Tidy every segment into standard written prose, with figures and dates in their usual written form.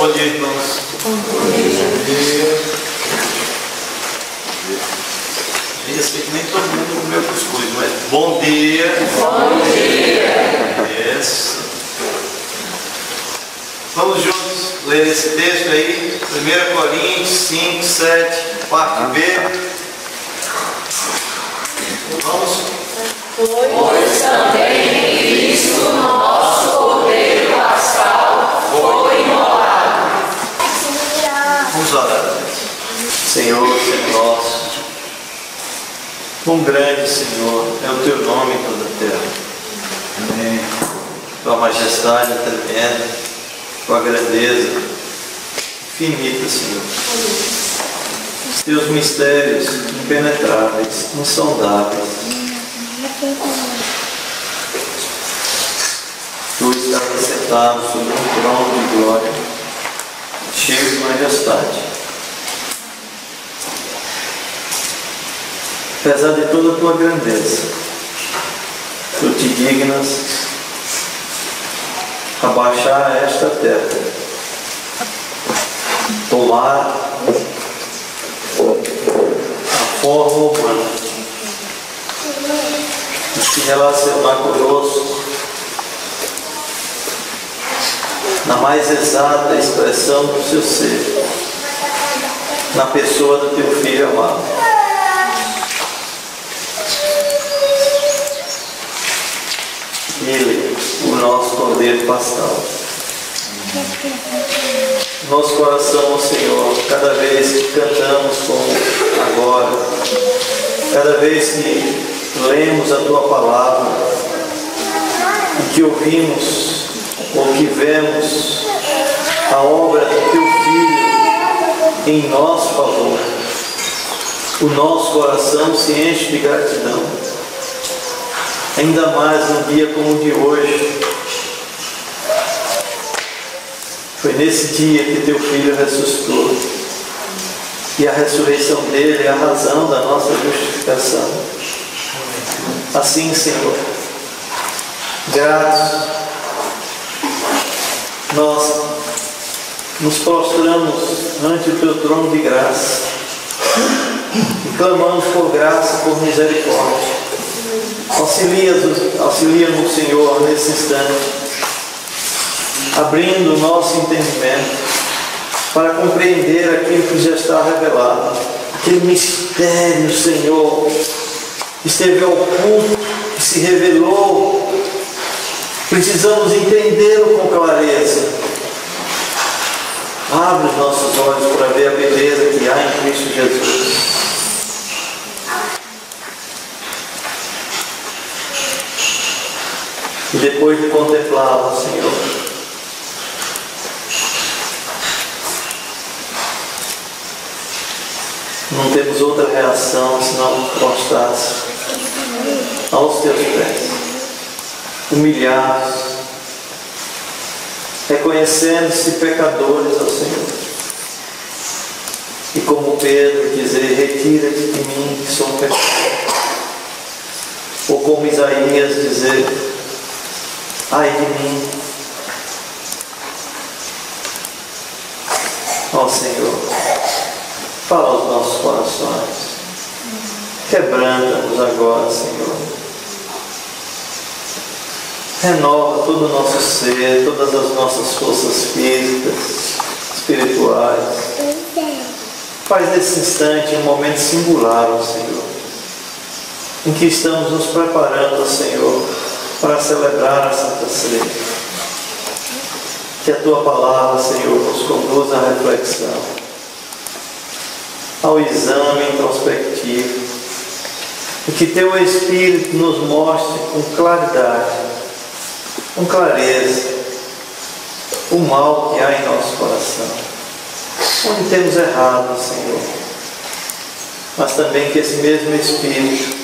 Bom dia, irmãos. Bom dia. Eu sei que nem todo mundo comeu cuscuz, mas bom dia. Bom dia. Yes. Vamos juntos ler esse texto aí, 1 Coríntios 5, 7, parte B. Vamos. Pois também Cristo, nosso Cordeiro Pascal, foi imolado. Vamos orar. Senhor, Senhor nosso, quão grande, Senhor, é o Teu nome em toda a terra. Amém. Tua majestade é tremenda, Tua grandeza infinita, Senhor. Os Teus mistérios impenetráveis, insondáveis. Tu estás sentado sobre um trono de glória, cheio de majestade. Apesar de toda a tua grandeza, tu te dignas abaixar esta terra, tomar a forma humana, e se relacionar conosco na mais exata expressão do seu ser, na pessoa do teu Filho amado. Ele, o nosso Cordeiro Pascal. Nosso coração, Senhor, cada vez que cantamos como agora, cada vez que lemos a Tua Palavra, e que ouvimos ou que vemos a obra do Teu Filho em nosso favor, o nosso coração se enche de gratidão. Ainda mais num dia como o de hoje. Foi nesse dia que Teu Filho ressuscitou. E a ressurreição dele é a razão da nossa justificação. Assim, Senhor, gratos, nós nos prostramos ante o Teu trono de graça e clamamos por graça, por misericórdia. Auxilia-nos, Senhor, nesse instante, abrindo o nosso entendimento para compreender aquilo que já está revelado, aquele mistério, Senhor, que esteve oculto, que se revelou. Precisamos entendê-lo com clareza. Abre os nossos olhos para ver a beleza que há em Cristo Jesus. E depois de contemplá-lo, Senhor, não temos outra reação senão prostrar-se aos Teus pés, humilhados, reconhecendo-se pecadores ao Senhor. E como Pedro dizer: retira-te de mim que sou um pecador. Ou como Isaías dizer: ai de mim. Ó Senhor, fala aos nossos corações. Quebranta-nos agora, Senhor. Renova todo o nosso ser, todas as nossas forças físicas, espirituais. Faz nesse instante um momento singular, ó Senhor, em que estamos nos preparando, ó Senhor, para celebrar a Santa Ceia. Que a Tua Palavra, Senhor, nos conduza à reflexão, ao exame introspectivo, e que Teu Espírito nos mostre com claridade, com clareza, o mal que há em nosso coração, onde temos errado, Senhor, mas também que esse mesmo Espírito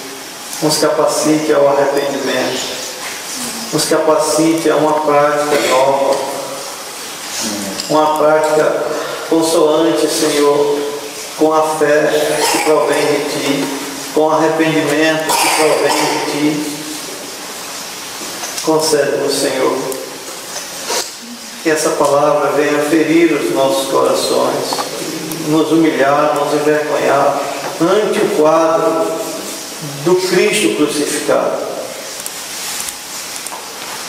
nos capacite ao arrependimento, nos capacite a uma prática nova, uma prática consoante, Senhor, com a fé que provém de Ti, com arrependimento que provém de Ti. Concede-nos, Senhor, que essa palavra venha ferir os nossos corações, nos humilhar, nos envergonhar ante o quadro do Cristo crucificado.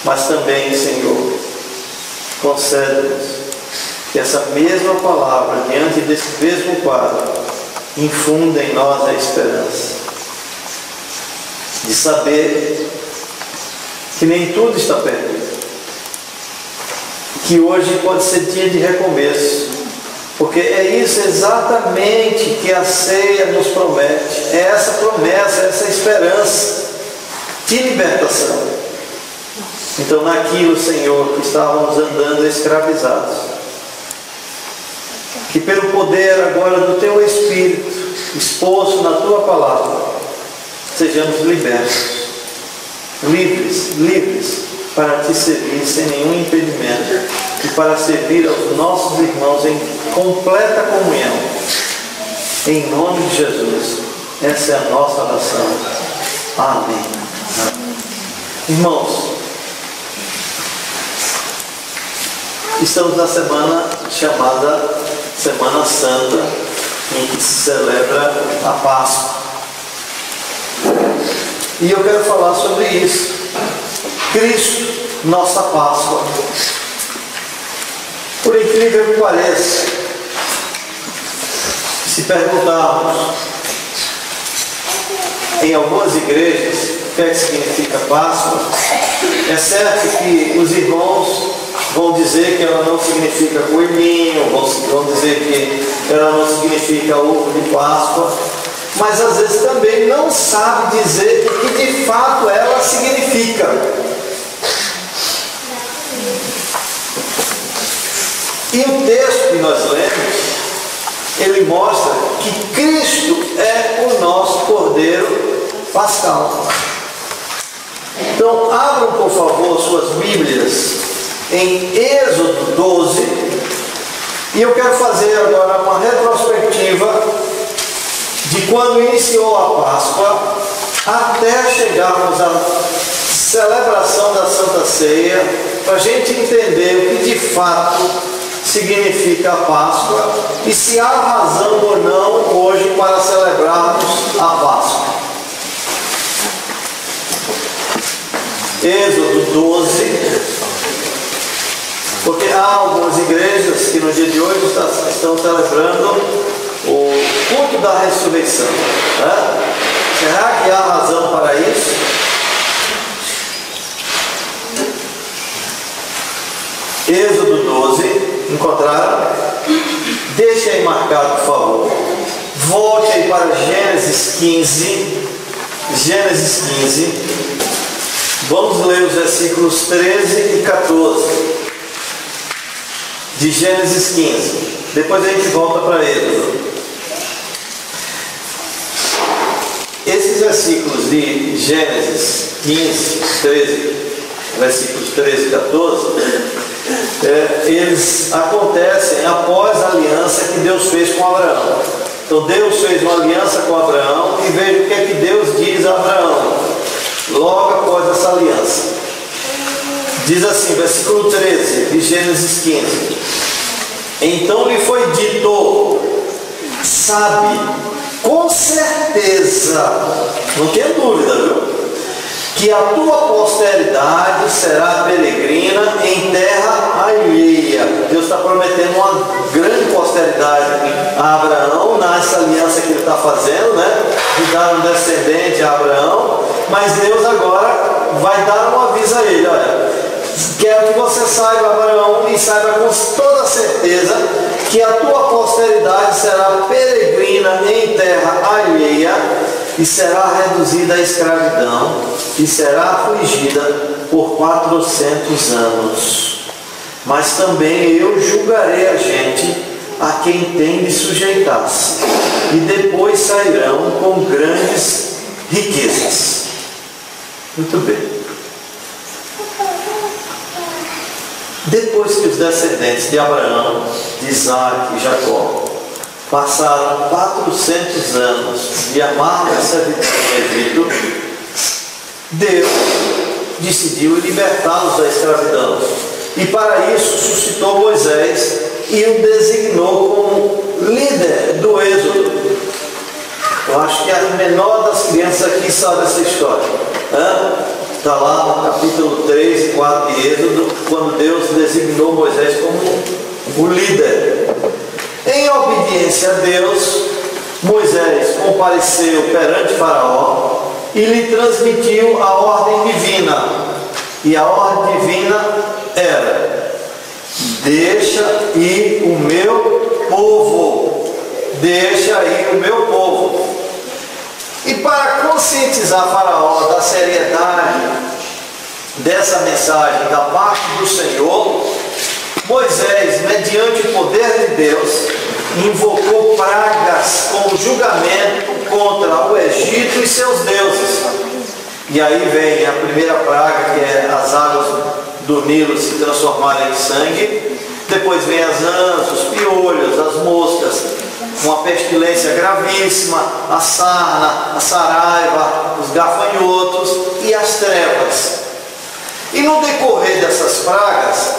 Mas também, Senhor, concede-nos que essa mesma palavra, diante desse mesmo quadro, infunda em nós a esperança de saber que nem tudo está perdido, que hoje pode ser dia de recomeço, porque é isso exatamente que a ceia nos promete, é essa promessa, essa esperança de libertação. Então, naquilo, Senhor, que estávamos andando escravizados, que pelo poder agora do Teu Espírito, exposto na Tua palavra, sejamos libertos, livres para Te servir sem nenhum impedimento e para servir aos nossos irmãos em completa comunhão. Em nome de Jesus, essa é a nossa oração. Amém. Irmãos, estamos na semana chamada Semana Santa, em que se celebra a Páscoa. E eu quero falar sobre isso. Cristo, nossa Páscoa. Por incrível que pareça, se perguntarmos em algumas igrejas o que é que significa Páscoa, é certo que os irmãos vão dizer que ela não significa coelhinho, vão dizer que ela não significa ovo de Páscoa, mas às vezes também não sabe dizer o que de fato ela significa. E o texto que nós lemos, ele mostra que Cristo é o nosso Cordeiro Pascal. Então, abram por favor suas Bíblias em Êxodo 12, e eu quero fazer agora uma retrospectiva de quando iniciou a Páscoa até chegarmos à celebração da Santa Ceia, para a gente entender o que de fato significa a Páscoa e se há razão ou não hoje para celebrarmos a Páscoa. Êxodo 12. Porque há algumas igrejas que no dia de hoje estão celebrando o culto da ressurreição, né? Será que há razão para isso? Êxodo 12, encontraram? Deixe aí marcado, por favor. Volte aí para Gênesis 15. Gênesis 15. Vamos ler os versículos 13 e 14. De Gênesis 15. Depois a gente volta para Êxodo. Esses versículos de Gênesis 15, 13, versículos 13 e 14, eles acontecem após a aliança que Deus fez com Abraão. Então Deus fez uma aliança com Abraão, e veja o que é que Deus diz a Abraão logo após essa aliança. Diz assim, versículo 13 de Gênesis 15: Então lhe foi dito, sabe, com certeza, não tem dúvida, viu? Que a tua posteridade será peregrina em terra alheia. Deus está prometendo uma grande posteridade a Abraão, nessa aliança que ele está fazendo, né? De dar um descendente a Abraão. Mas Deus agora vai dar um aviso a ele: olha, quero que você saiba, Abraão, e saiba com toda certeza que a tua posteridade será peregrina em terra alheia e será reduzida à escravidão e será afligida por 400 anos. Mas também eu julgarei a gente a quem tem de sujeitar-se, e depois sairão com grandes riquezas. Muito bem. Depois que os descendentes de Abraão, de Isaac e Jacó passaram 400 anos de amarga servidão no Egito, Deus decidiu libertá-los da escravidão E para isso suscitou Moisés e o designou como líder do êxodo. Eu acho que a menor das crianças aqui sabe essa história. Está lá no capítulo 3 e 4 de Êxodo, quando Deus designou Moisés como o líder. Em obediência a Deus, Moisés compareceu perante Faraó e lhe transmitiu a ordem divina. E a ordem divina era: deixa ir o meu povo. Deixa ir o meu povo. E para conscientizar Faraó da seriedade dessa mensagem da parte do Senhor, Moisés, mediante o poder de Deus, invocou pragas como julgamento contra o Egito e seus deuses. E aí vem a primeira praga, que é as águas do Nilo se transformarem em sangue. Depois vem as anças, os piolhos, as moscas, uma pestilência gravíssima, a sarna, a saraiva, os gafanhotos e as trevas. E no decorrer dessas pragas,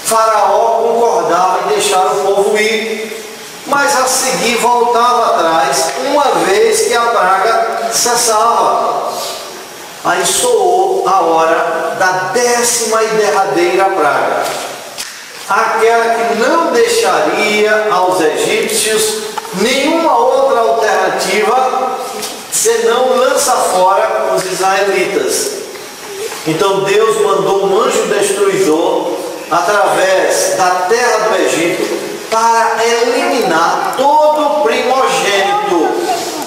Faraó concordava em deixar o povo ir, mas a seguir voltava atrás, uma vez que a praga cessava. Aí soou a hora da 10ª e derradeira praga, aquela que não deixaria aos egípcios nenhuma outra alternativa senão lançar fora os israelitas. Então Deus mandou um anjo destruidor através da terra do Egito para eliminar todo o primogênito,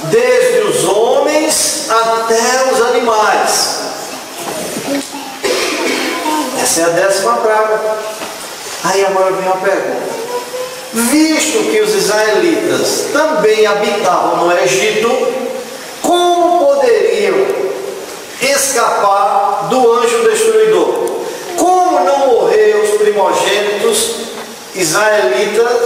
desde os homens até os animais. Essa é a 10ª praga. Aí agora vem uma pergunta: visto que os israelitas também habitavam no Egito, como poderiam escapar do anjo destruidor? Como não morrer os primogênitos israelitas,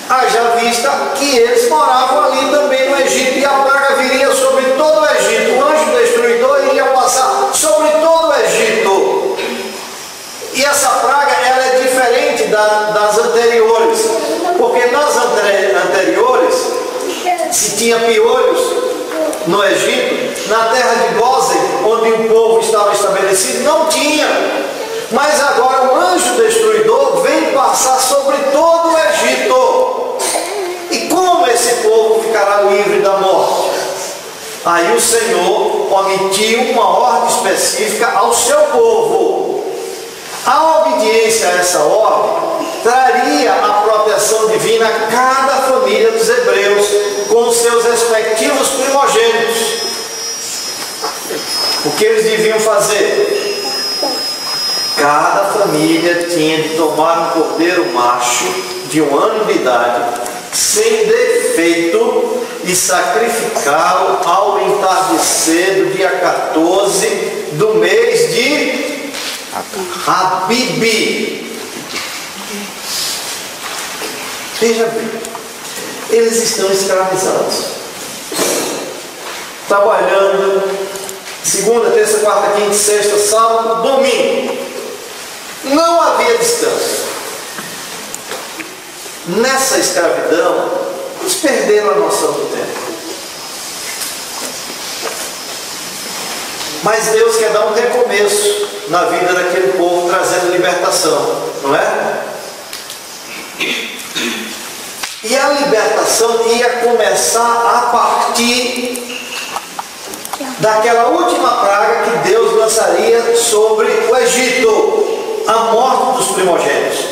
haja vista que eles moravam ali também no Egito, e a praga viria sobre todo o Egito? O anjo destruidor iria passar sobre todo o Egito. E essa praga, ela é diferente das anteriores, porque nas anteriores, se tinha piolhos no Egito, na terra de Gósen, onde o povo estava estabelecido, não tinha. Mas agora o anjo destruidor vem passar sobre todo o Egito. E como esse povo ficará livre da morte? Aí o Senhor omitiu uma ordem específica ao seu povo. A obediência a essa ordem traria a proteção divina a cada família dos hebreus, com seus respectivos primogênitos. O que eles deviam fazer? Cada família tinha de tomar um cordeiro macho de 1 ano de idade, sem defeito, e sacrificá-lo ao entardecer do dia 14 do mês de Abibi. Veja bem, eles estão escravizados, trabalhando segunda, terça, quarta, quinta, sexta, sábado, domingo. Não havia descanso. Nessa escravidão, eles perderam a noção do tempo. Mas Deus quer dar um recomeço na vida daquele povo, trazendo libertação, não é? E a libertação ia começar a partir daquela última praga que Deus lançaria sobre o Egito, a morte dos primogênitos.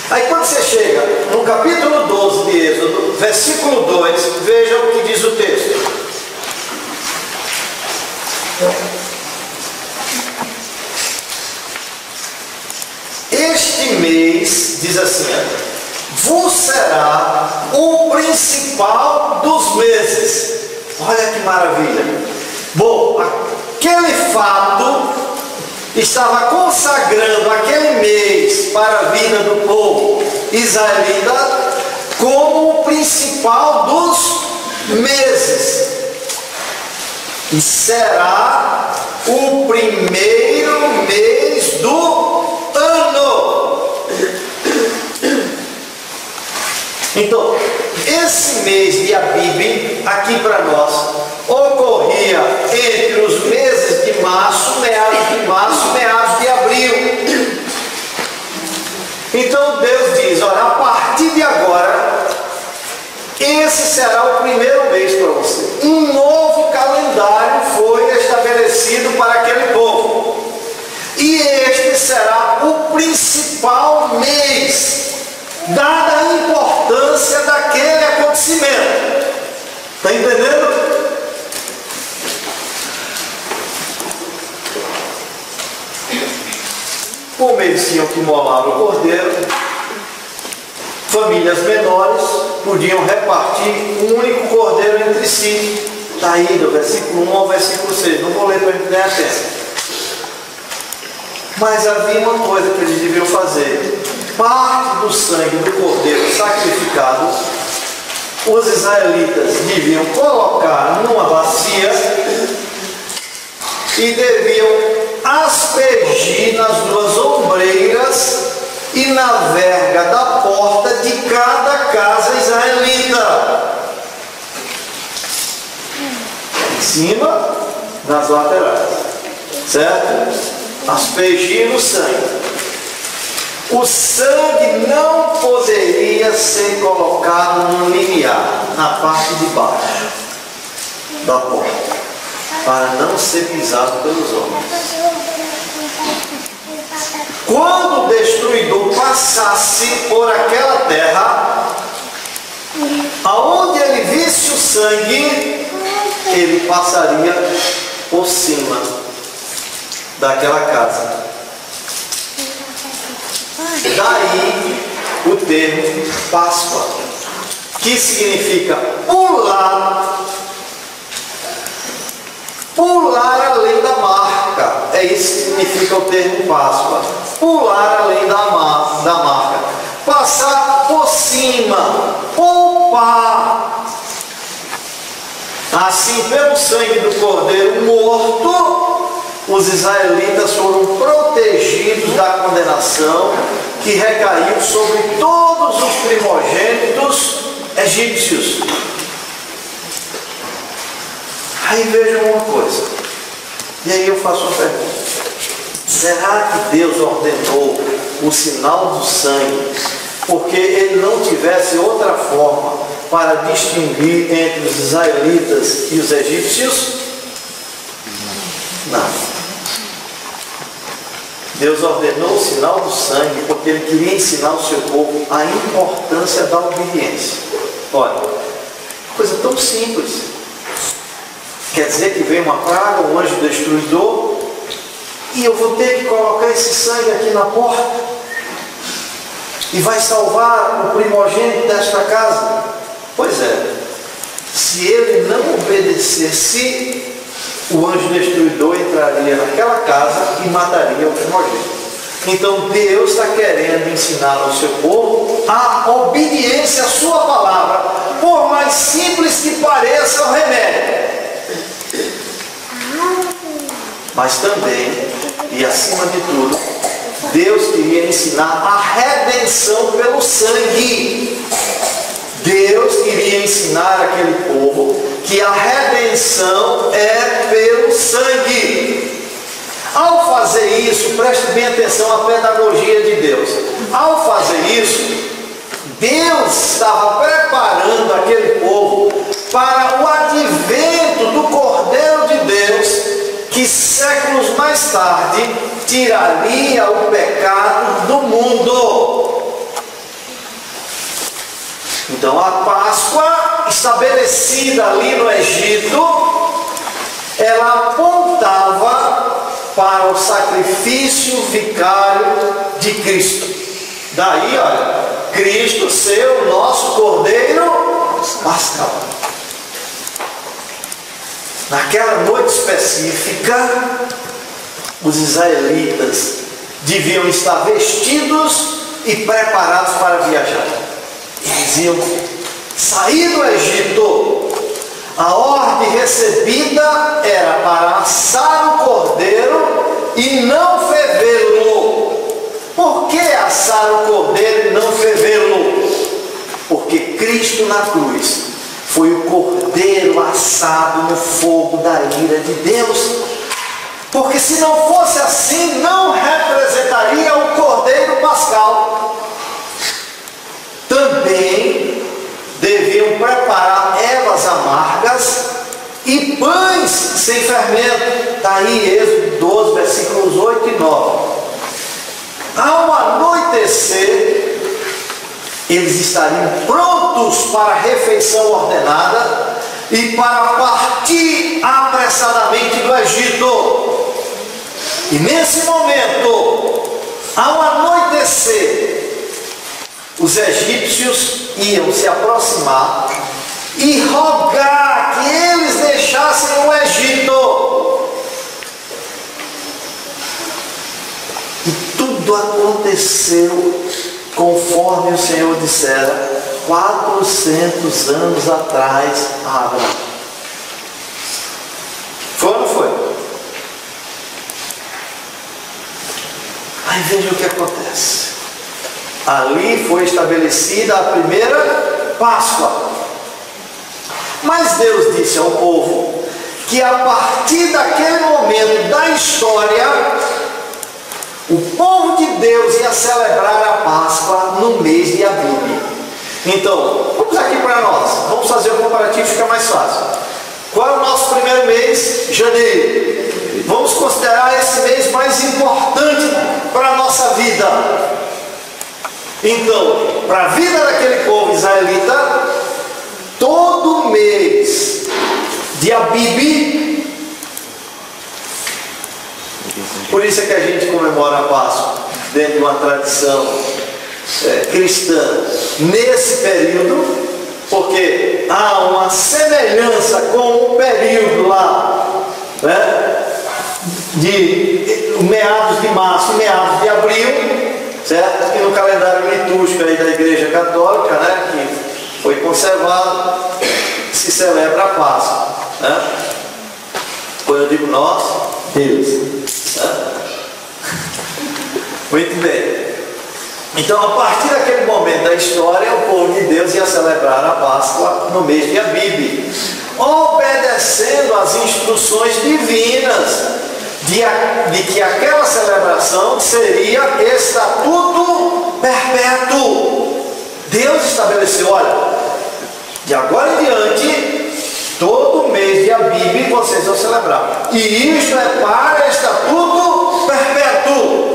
Aí quando você chega no capítulo 12 de Êxodo, versículo 2, veja o que diz o texto. Este mês, diz assim, vos será o principal dos meses. Olha que maravilha. Bom, aquele fato estava consagrando aquele mês para a vida do povo israelita como o principal dos meses. E será o primeiro mês do Então, esse mês de Abib, aqui para nós, ocorria entre os meses de março, meados de abril. Então Deus diz: olha, a partir de agora, esse será o primeiro mês para você. Um novo calendário foi estabelecido para aquele povo. E este será o principal mês, dada a importância daquele acontecimento. Está entendendo? Como eles tinham que molar o cordeiro, famílias menores podiam repartir um único cordeiro entre si. Está aí do versículo 1 ao versículo 6. Não vou ler para a gente ganhar tempo. Mas havia uma coisa que eles deviam fazer. Parte do sangue do cordeiro sacrificado, os israelitas deviam colocar numa bacia e deviam aspergir nas duas ombreiras e na verga da porta de cada casa israelita. Em cima, nas laterais. Certo? Aspergir no sangue. O sangue não poderia ser colocado no limiar, na parte de baixo da porta, para não ser pisado pelos homens. Quando o destruidor passasse por aquela terra, aonde ele visse o sangue, ele passaria por cima daquela casa. Daí o termo Páscoa, que significa pular além da marca. É isso que significa o termo Páscoa. Pular além da marca. Passar por cima. Poupar. Assim, pelo sangue do cordeiro morto, os israelitas foram protegidos da condenação que recaiu sobre todos os primogênitos egípcios. Aí vejam uma coisa, e aí eu faço uma pergunta: será que Deus ordenou o sinal do sangue porque ele não tivesse outra forma para distinguir entre os israelitas e os egípcios? Não. Deus ordenou o sinal do sangue porque ele queria ensinar ao seu povo a importância da obediência. Olha, coisa tão simples. Quer dizer que vem uma praga, um anjo destruidor, e eu vou ter que colocar esse sangue aqui na porta, e vai salvar o primogênito desta casa? Pois é, se ele não obedecesse, o anjo destruidor entraria naquela casa e mataria o primogênito. Então Deus está querendo ensinar ao seu povo a obediência à sua palavra, por mais simples que pareça o remédio. Mas também, e acima de tudo, Deus queria ensinar a redenção pelo sangue. Deus queria ensinar aquele povo que a redenção é pelo sangue. Ao fazer isso, preste bem atenção à pedagogia de Deus. Ao fazer isso, Deus estava preparando aquele povo para o advento do Cordeiro de Deus, que séculos mais tarde tiraria o pecado do mundo. Então a Páscoa, estabelecida ali no Egito, ela apontava para o sacrifício vicário de Cristo. Daí, olha, Cristo ser o nosso Cordeiro Pascal. Naquela noite específica, os israelitas deviam estar vestidos e preparados para viajar. Eles iam sair do Egito. A ordem recebida era para assar o cordeiro e não fervê-lo. Por que assar o cordeiro e não fervê-lo? Porque Cristo na cruz foi o cordeiro assado no fogo da ira de Deus. Porque se não fosse assim, não representaria o cordeiro pascal. Também deviam preparar ervas amargas e pães sem fermento. Está aí Êxodo 12, versículos 8 e 9. Ao anoitecer, eles estariam prontos para a refeição ordenada e para partir apressadamente do Egito. E nesse momento, ao anoitecer, os egípcios iam se aproximar e rogar que eles deixassem o Egito. E tudo aconteceu conforme o Senhor dissera 400 anos atrás a Abraão. Foi ou não foi? Aí veja o que acontece. Ali foi estabelecida a primeira Páscoa. Mas Deus disse ao povo que a partir daquele momento da história, o povo de Deus ia celebrar a Páscoa no mês de Abib. Então, vamos aqui para nós. Vamos fazer o comparativo, fica mais fácil. Qual é o nosso primeiro mês? Janeiro. Vamos considerar esse mês mais importante para a nossa vida. Então, para a vida daquele povo israelita, todo mês de Abib, por isso é que a gente comemora a Páscoa dentro de uma tradição cristã nesse período, porque há uma semelhança com o período lá, né, de meados de março, meados de abril, certo? Que no calendário litúrgico aí da Igreja Católica, né, que foi conservado, se celebra a Páscoa, né? Quando eu digo nós, Deus, né? Muito bem. Então, a partir daquele momento da história, o povo de Deus ia celebrar a Páscoa no mês de Abib, obedecendo às instruções divinas de que aquela celebração seria estatuto perpétuo. Deus estabeleceu, olha, de agora em diante, todo mês de Abib vocês vão celebrar. E isto é para estatuto perpétuo.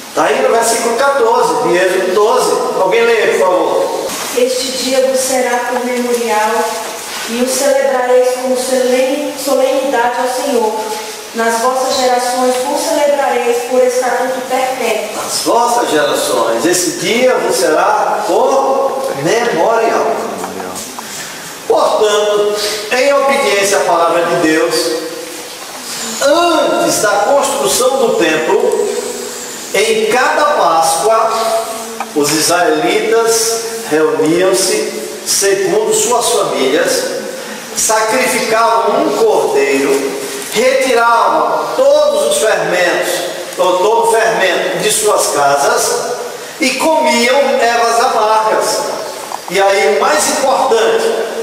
Está aí no versículo 14, de Êxodo 12. Alguém lê, por favor. Este dia vos será por memorial, e o celebrareis como solenidade ao Senhor. Nas vossas gerações vos celebrareis por estatuto perpétuo. Nas vossas gerações, esse dia vos será por memorial. Portanto, em obediência à palavra de Deus, antes da construção do templo, em cada Páscoa, os israelitas reuniam-se segundo suas famílias, sacrificavam um cordeiro, retiravam todos os fermentos, ou todo o fermento de suas casas e comiam ervas amargas. E aí o mais importante,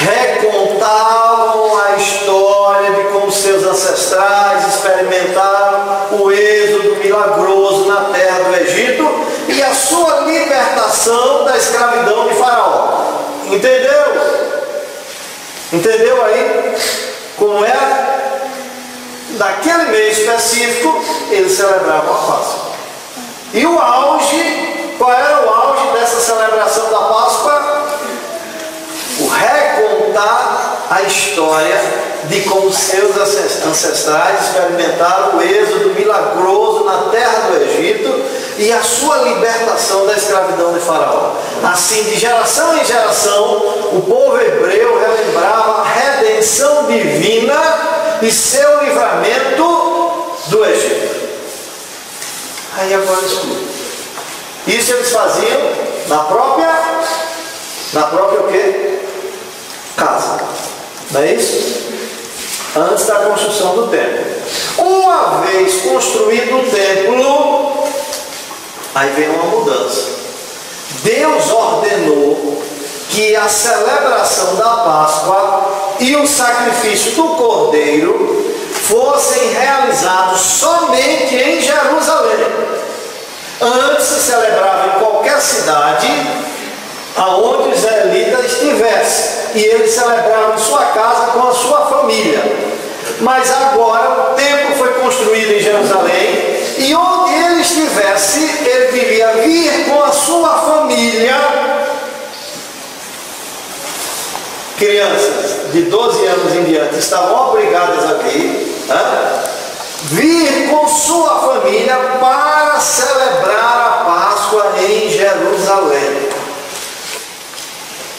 recontavam a história de como seus ancestrais experimentaram o êxodo milagroso na terra do Egito e a sua libertação da escravidão de Faraó. Entendeu? Entendeu aí como é? Naquele mês específico eles celebravam a Páscoa. E o auge, qual era o auge dessa celebração da Páscoa? O recontar a história de como seus ancestrais experimentaram o êxodo milagroso na terra do Egito e a sua libertação da escravidão de Faraó. Assim, de geração em geração, o povo hebreu relembrava a redenção divina e seu livramento do Egito. Aí agora escuta. Isso eles faziam na própria o quê? Casa. Não é isso? Antes da construção do templo. Uma vez construído o templo, aí vem uma mudança. Deus ordenou que a celebração da Páscoa e o sacrifício do Cordeiro fossem realizados somente em Jerusalém. Antes se celebrava em qualquer cidade aonde o israelita estivesse, e ele celebrava em sua casa com a sua família. Mas agora o templo foi construído em Jerusalém, e onde ele estivesse, ele devia vir com a sua família. Crianças de 12 anos em diante estavam obrigadas a vir com sua família para celebrar a Páscoa em Jerusalém.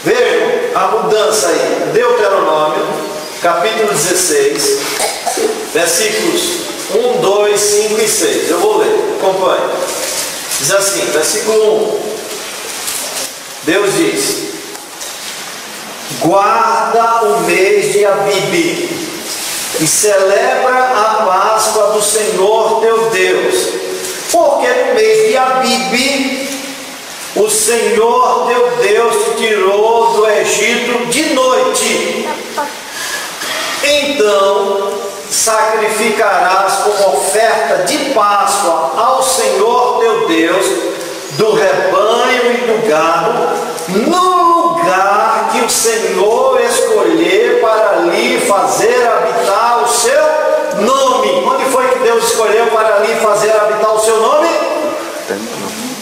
Vejam a mudança aí. Deuteronômio, capítulo 16, versículos 1, 2, 5 e 6. Eu vou ler, acompanhe. Diz assim, versículo 1. Deus diz: guarda o mês de Abibe e celebra a Páscoa do Senhor teu Deus, porque no mês de Abibe o Senhor teu Deus te tirou do Egito de noite. Então sacrificarás como oferta de Páscoa ao Senhor teu Deus do rebanho e do gado, no lugar que o Senhor escolher para ali fazer habitar o seu nome. Onde foi que Deus escolheu para ali fazer habitar o seu nome?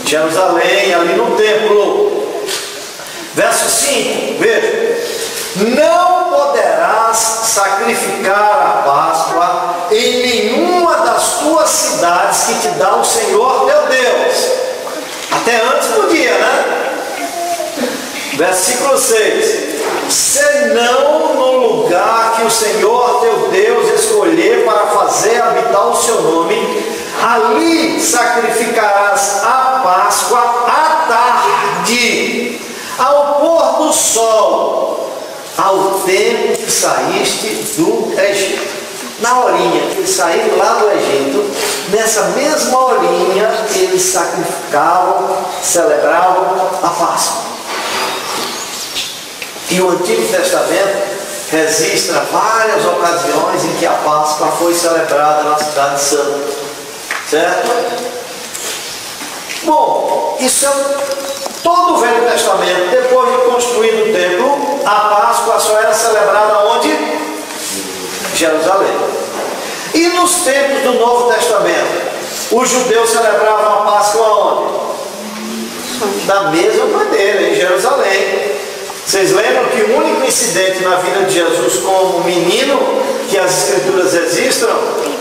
Jerusalém, ali no templo. Verso 5, veja: não poderás sacrificar a Páscoa em nenhuma das tuas cidades que te dá o Senhor teu Deus. Até antes podia, né? Versículo 6: senão no lugar que o Senhor teu Deus escolher para fazer habitar o seu nome, ali sacrificarás a Páscoa à tarde, ao pôr do sol, ao tempo que saíste do Egito. Na horinha que eles saíram lá do Egito, nessa mesma horinha eles sacrificavam, celebravam a Páscoa. E o Antigo Testamento registra várias ocasiões em que a Páscoa foi celebrada na Cidade Santa. Certo? Bom, isso é todo o Velho Testamento. Depois de construído o templo, a Páscoa só era celebrada onde? Jerusalém. E nos tempos do Novo Testamento, os judeus celebravam a Páscoa onde? Da mesma maneira, em Jerusalém. Vocês lembram que o único incidente na vida de Jesus como menino que as Escrituras registram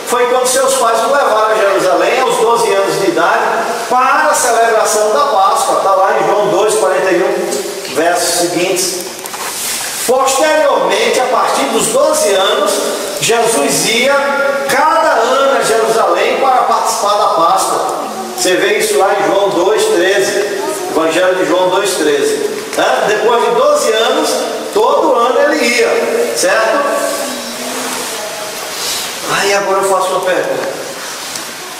foi quando seus pais o levaram a Jerusalém aos 12 anos de idade para a celebração da Páscoa. Está lá em João 2,41, versos seguintes. Posteriormente, a partir dos 12 anos, Jesus ia cada ano a Jerusalém para participar da Páscoa. Você vê isso lá em João 2,13, Evangelho de João 2,13. Depois de 12 anos, todo ano ele ia, certo? Aí agora eu faço uma pergunta.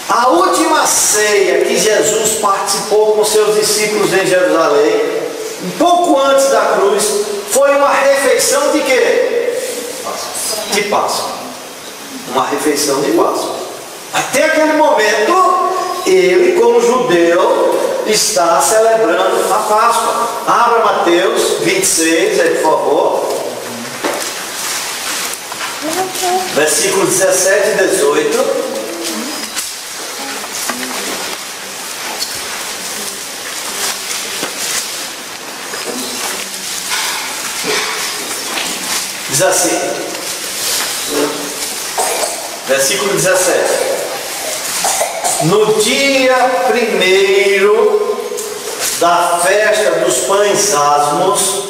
A última ceia que Jesus participou com seus discípulos em Jerusalém, um pouco antes da cruz, foi uma refeição de quê? De Páscoa. Uma refeição de Páscoa. Até aquele momento, ele, como judeu, está celebrando a Páscoa. Abra Mateus 26, aí, por favor. Versículos 17 e 18. Diz assim, versículo 17: no dia primeiro da festa dos pães asmos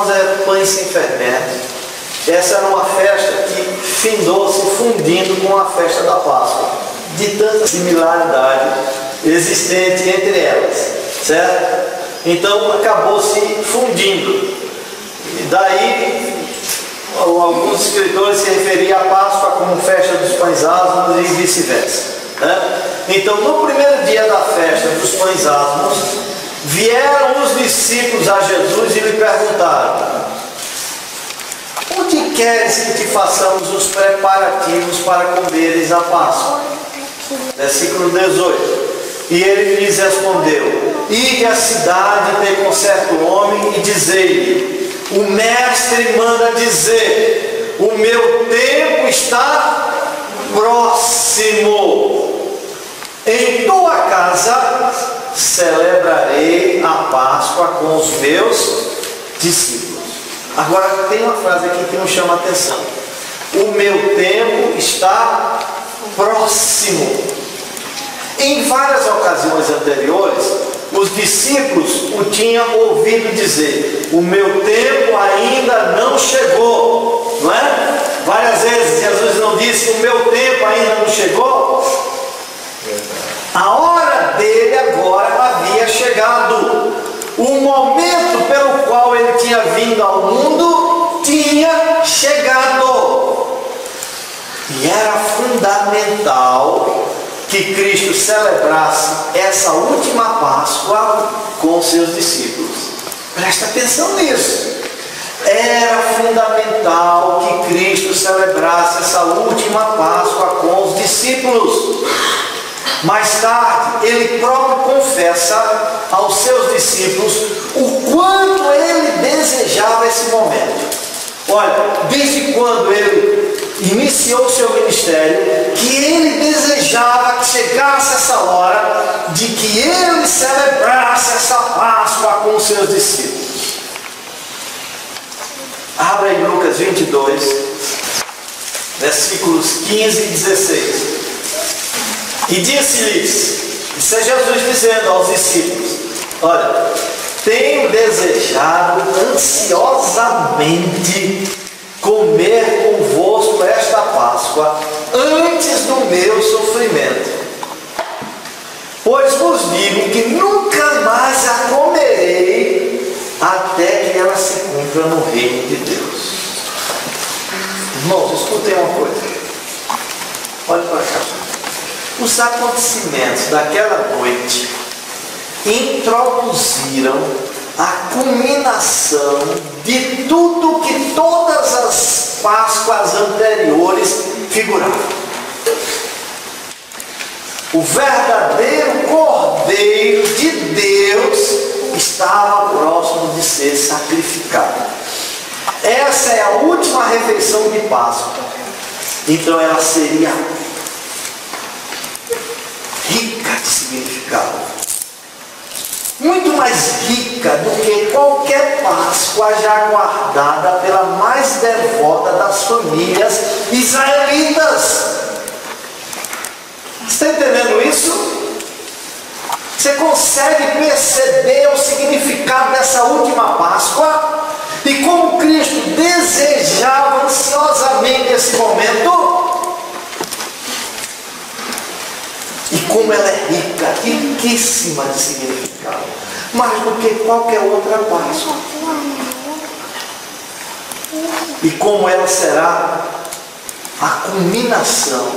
é pães sem fermento. Essa era uma festa que findou se fundindo com a festa da Páscoa, de tanta similaridade existente entre elas, certo? Então acabou se fundindo. E daí alguns escritores se referiam à Páscoa como festa dos pães asmos e vice-versa, né? Então no primeiro dia da festa dos pães asmos, vieram os discípulos a Jesus e lhe perguntaram: onde queres que te façamos os preparativos para comeres a Páscoa? Versículo 18. E ele lhes respondeu: ide à cidade, tem com certo homem, e dizei-lhe: o mestre manda dizer, o meu tempo está próximo. Em tua casa celebrarei a Páscoa com os meus discípulos. Agora tem uma frase aqui que nos chama a atenção: o meu tempo está próximo. Em várias ocasiões anteriores, os discípulos o tinham ouvido dizer: o meu tempo ainda não chegou, não é? Várias vezes Jesus não disse: o meu tempo ainda não chegou. A hora dele agora havia chegado. O momento pelo qual ele tinha vindo ao mundo tinha chegado. E era fundamental que Cristo celebrasse essa última Páscoa com os seus discípulos. Presta atenção nisso. Era fundamental que Cristo celebrasse essa última Páscoa com os discípulos. Mais tarde, ele próprio confessa aos seus discípulos o quanto ele desejava esse momento. Olha, desde quando ele iniciou o seu ministério, que ele desejava que chegasse essa hora de que ele celebrasse essa Páscoa com os seus discípulos. Abra em Lucas 22, versículos 15 e 16. E disse-lhes, isso é Jesus dizendo aos discípulos: olha, tenho desejado ansiosamente comer convosco esta Páscoa antes do meu sofrimento. Pois vos digo que nunca mais a comerei até que ela se cumpra no reino de Deus. Irmãos, escutem uma coisa. Olha para cá. Os acontecimentos daquela noite introduziram a culminação de tudo que todas as Páscoas anteriores figuravam. O verdadeiro Cordeiro de Deus estava próximo de ser sacrificado. Essa é a última refeição de Páscoa. Então ela seria rica de significado, muito mais rica do que qualquer Páscoa já guardada pela mais devota das famílias israelitas. Você está entendendo isso? Você consegue perceber o significado dessa última Páscoa? E como Cristo desejava ansiosamente esse momento? E como ela é rica, riquíssima de significado, mais do que qualquer outra Páscoa. E como ela será a culminação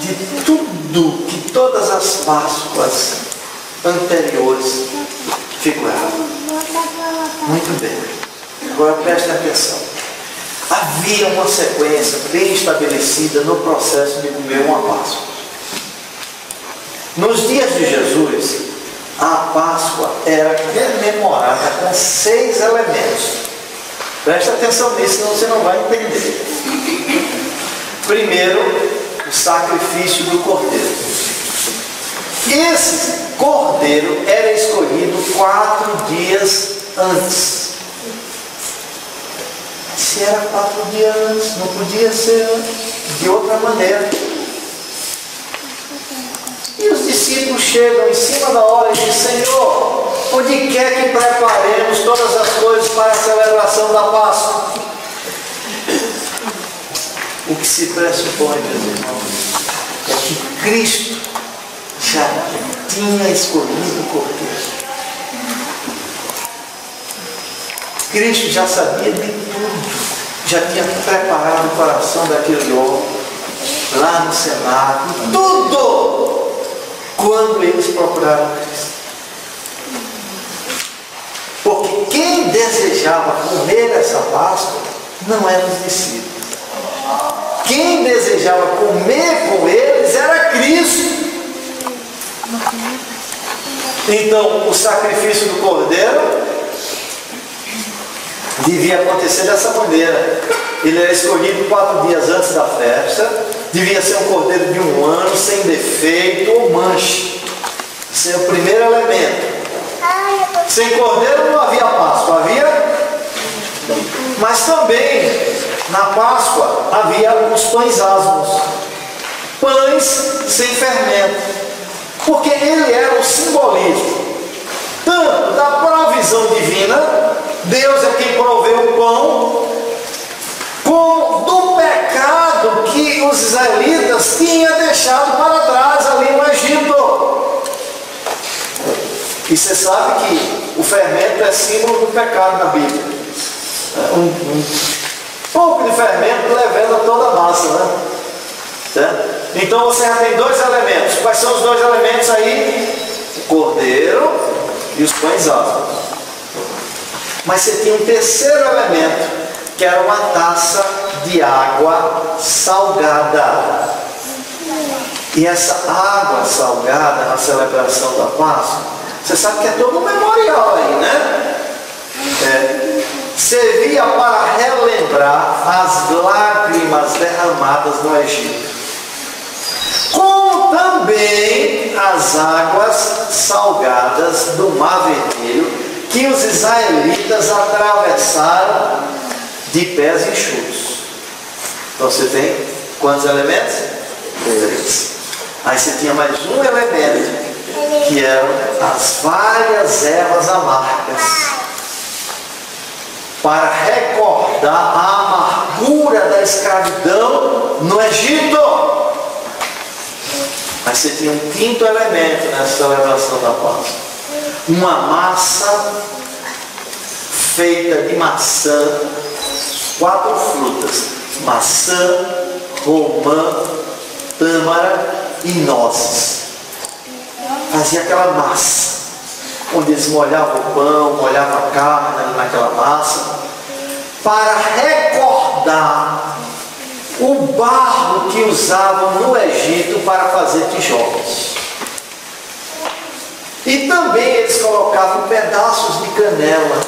de tudo que todas as Páscoas anteriores figuravam. Muito bem. Agora preste atenção. Havia uma sequência bem estabelecida no processo de comer uma Páscoa. Nos dias de Jesus, a Páscoa era comemorada com 6 elementos. Presta atenção nisso, senão você não vai entender. Primeiro, o sacrifício do cordeiro. Esse cordeiro era escolhido 4 dias antes. Se era 4 dias antes, não podia ser de outra maneira. E os discípulos chegam em cima da hora e dizem: Senhor, onde quer que preparemos todas as coisas para a celebração da Páscoa? O que se pressupõe, meus irmãos, é que Cristo já tinha escolhido o cordeiro. Cristo já sabia de tudo, já tinha preparado o coração daquele homem, lá no Senado, tudo, quando eles procuraram Cristo. quem desejava comer essa Páscoa não eram os discípulos. Quem desejava comer com eles era Cristo. Então, o sacrifício do cordeiro devia acontecer dessa maneira. Ele era escolhido 4 dias antes da festa. Devia ser um cordeiro de 1 ano, sem defeito ou mancha. Esse é o primeiro elemento. Sem cordeiro não havia Páscoa, havia? Mas também na Páscoa havia os pães asmos, pães sem fermento, porque ele era o simbolismo tanto da provisão divina, Deus é quem proveu o pão, como do pecado que os israelitas tinham deixado para trás ali no Egito. E você sabe que o fermento é símbolo do pecado na Bíblia. Um pouco de fermento levando toda a massa, né? Certo? Então você já tem 2 elementos. Quais são os 2 elementos aí? O cordeiro e os pães asmos. Mas você tinha um terceiro elemento, que era uma taça de água salgada. E essa água salgada na celebração da Páscoa, você sabe que é todo um memorial aí, né? Servia para relembrar as lágrimas derramadas no Egito, como também as águas salgadas do Mar Vermelho que os israelitas atravessaram de pés enxutos. Então você tem quantos elementos? 3. Aí você tinha mais um elemento, que eram as várias ervas amargas, para recordar a amargura da escravidão no Egito. Mas você tinha um 5º elemento nessa celebração da Páscoa: uma massa feita de maçã, 4 frutas: maçã, romã, tâmara e nozes. Fazia aquela massa, onde eles molhavam o pão, molhavam a carne naquela massa, para recordar o barro que usavam no Egito para fazer tijolos. E também eles colocavam pedaços de canela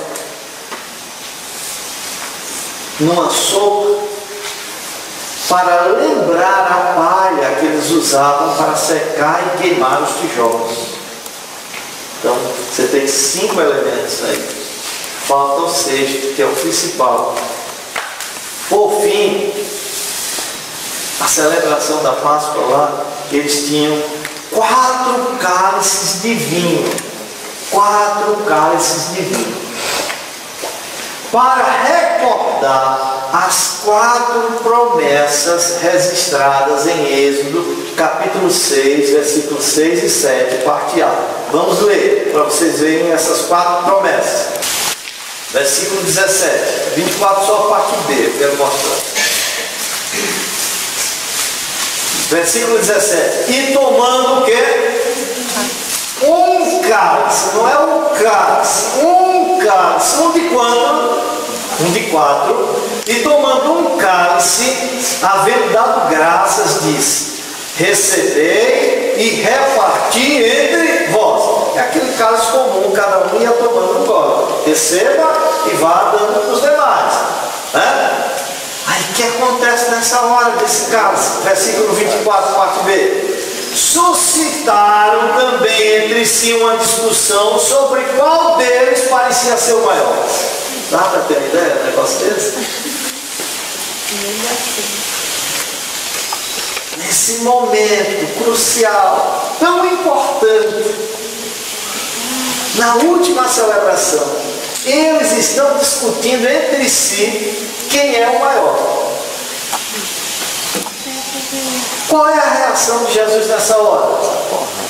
numa sopa, para lembrar a palha que eles usavam para secar e queimar os tijolos. Então, você tem 5 elementos aí. Falta o 6º, que é o principal. Por fim, a celebração da Páscoa lá, eles tinham 4 cálices de vinho. 4 cálices de vinho. Para recordar as 4 promessas registradas em Êxodo, capítulo 6, versículos 6 e 7, parte A. Vamos ler, para vocês verem essas 4 promessas. Versículo 17, 24 só a parte B, eu quero mostrar. Versículo 17, e tomando o quê? Um cálice, não é um cálice, um cálice. Um de quanto? Um de 4. E tomando um cálice, havendo dado graças, disse: recebei e reparti entre vós. É aquele cálice comum, cada um ia tomando um gole. Receba e vá dando para os demais, né? Aí o que acontece nessa hora desse cálice? Versículo 24, parte B. Suscitaram também entre si uma discussão sobre qual deles parecia ser o maior. Dá para ter uma ideia de um negócio desse? Nesse momento crucial, tão importante, na última celebração, eles estão discutindo entre si quem é o maior. Qual é a reação de Jesus nessa hora?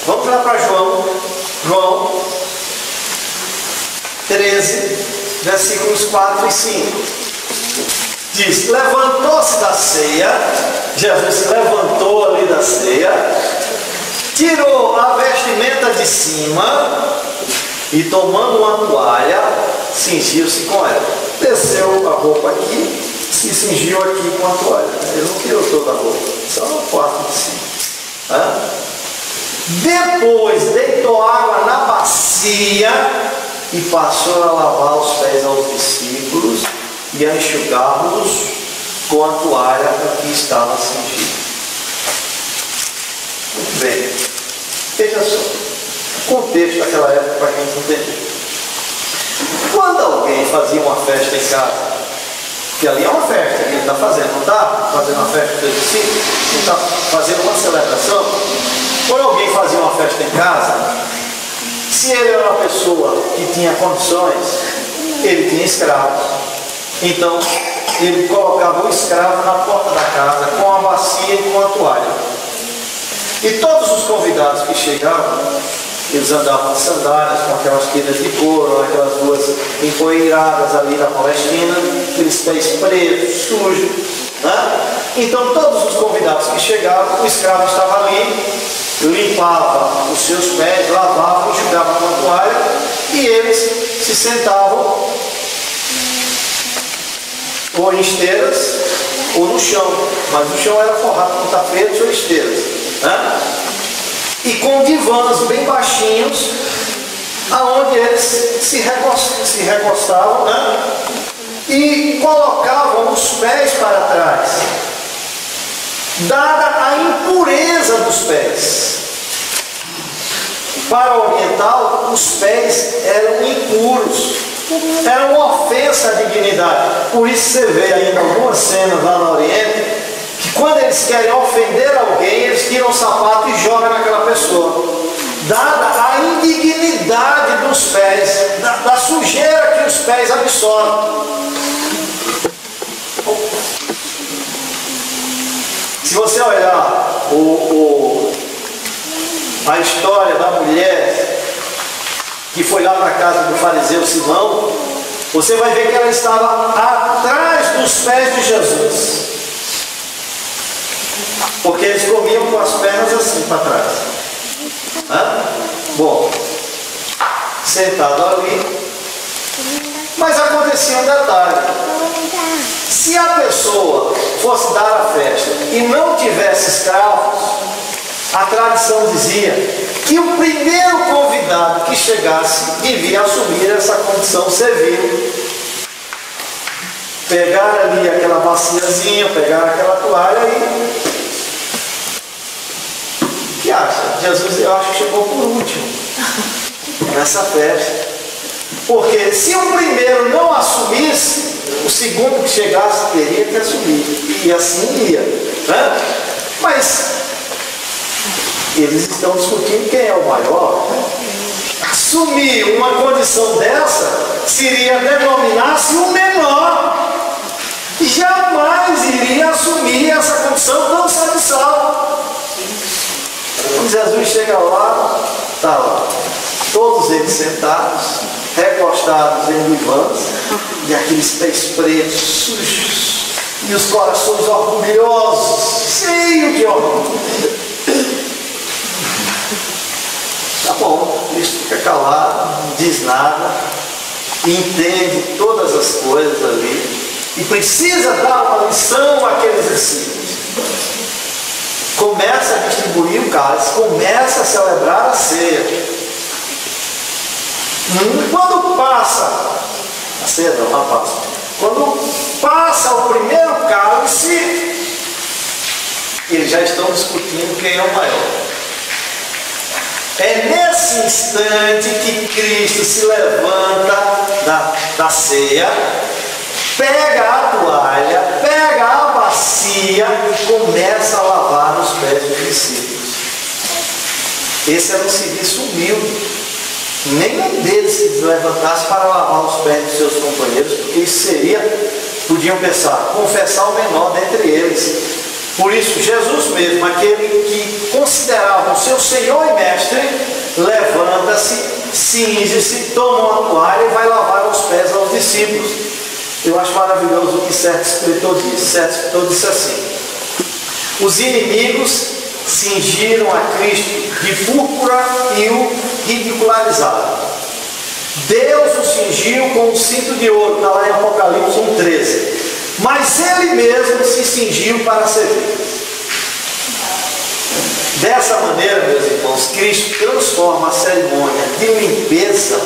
Vamos lá para João 13, versículos 4 e 5. Diz: levantou-se da ceia, Jesus se levantou ali da ceia, tirou a vestimenta de cima E tomando uma toalha, cingiu-se com ela. Desceu a roupa aqui, se cingiu aqui com a toalha. Ele não tirou toda a roupa, só uma parte de cima. Depois deitou água na bacia e passou a lavar os pés aos discípulos e a enxugá-los com a toalha com que estava cingido. Muito bem. Veja só. Contexto daquela época para quem não entendeu. Quando alguém fazia uma festa em casa, que ali é uma festa que ele está fazendo, não está fazendo uma festa dos discípulos, não está fazendo uma celebração. Quando alguém fazia uma festa em casa, se ele era uma pessoa que tinha condições, ele tinha escravos. Então, ele colocava o escravo na porta da casa com a bacia e com a toalha. E todos os convidados que chegavam, eles andavam de sandálias, com aquelas tiras de couro, aquelas ruas empoeiradas ali da Palestina, aqueles pés pretos, sujos. Então todos os convidados que chegavam, o escravo estava ali, limpava os seus pés, lavava, enxugava com a toalha, e eles se sentavam ou em esteiras ou no chão, mas o chão era forrado com tapetes ou esteiras. E com divãs bem baixinhos, aonde eles se recostavam, e colocavam os pés para trás, dada a impureza dos pés. Para o oriental, os pés eram impuros, era uma ofensa à dignidade. Por isso você vê aí em algumas cenas lá no Oriente, que quando eles querem ofender alguém, eles tiram o sapato e jogam naquela pessoa, dada a indignidade dos pés, da sujeira que os pés absorvem. Se você olhar a história da mulher que foi lá para a casa do fariseu Simão, você vai ver que ela estava atrás dos pés de Jesus, porque eles comiam com as pernas assim para trás. Bom, sentado ali, mas acontecia um detalhe: se a pessoa fosse dar a festa e não tivesse escravos, a tradição dizia que o primeiro convidado que chegasse devia assumir essa condição servil. Pegar ali aquela baciazinha, pegar aquela toalha e... O que acha? Jesus, eu acho que chegou por último nessa festa. Porque se o primeiro não assumisse, o segundo que chegasse teria que assumir. E assim ia. Mas eles estão discutindo quem é o maior. Assumir uma condição dessa seria denominar-se o menor. Jamais iria assumir essa condição tão serviçal. Quando Jesus chega lá, está lá, todos eles sentados, recostados em divãs, e aqueles pés pretos, sujos, e os corações orgulhosos, cheios de orgulho. Tá bom, Cristo fica calado, não diz nada, entende todas as coisas ali, e precisa dar uma lição àqueles discípulos. Começa a distribuir o cálice, começa a celebrar a ceia. Quando passa, a ceia não, a Páscoa, quando passa o primeiro cálice, eles já estão discutindo quem é o maior. É nesse instante que Cristo se levanta da ceia, pega a toalha, pega a bacia e começa a lavar os pés dos discípulos. Esse era um serviço humilde. Nenhum deles se levantasse para lavar os pés dos seus companheiros, porque isso seria, podiam pensar, confessar o menor dentre eles. Por isso, Jesus mesmo, aquele que considerava o seu Senhor e Mestre, levanta-se, cinge-se, toma uma toalha e vai lavar os pés aos discípulos. Eu acho maravilhoso o que certo escritor disse. Certo escritor disse assim: os inimigos cingiram a Cristo de púrpura e o ridicularizaram. Deus o cingiu com um cinto de ouro, está lá em Apocalipse 1,13. Mas ele mesmo se cingiu para servir. Dessa maneira, meus irmãos, Cristo transforma a cerimônia de limpeza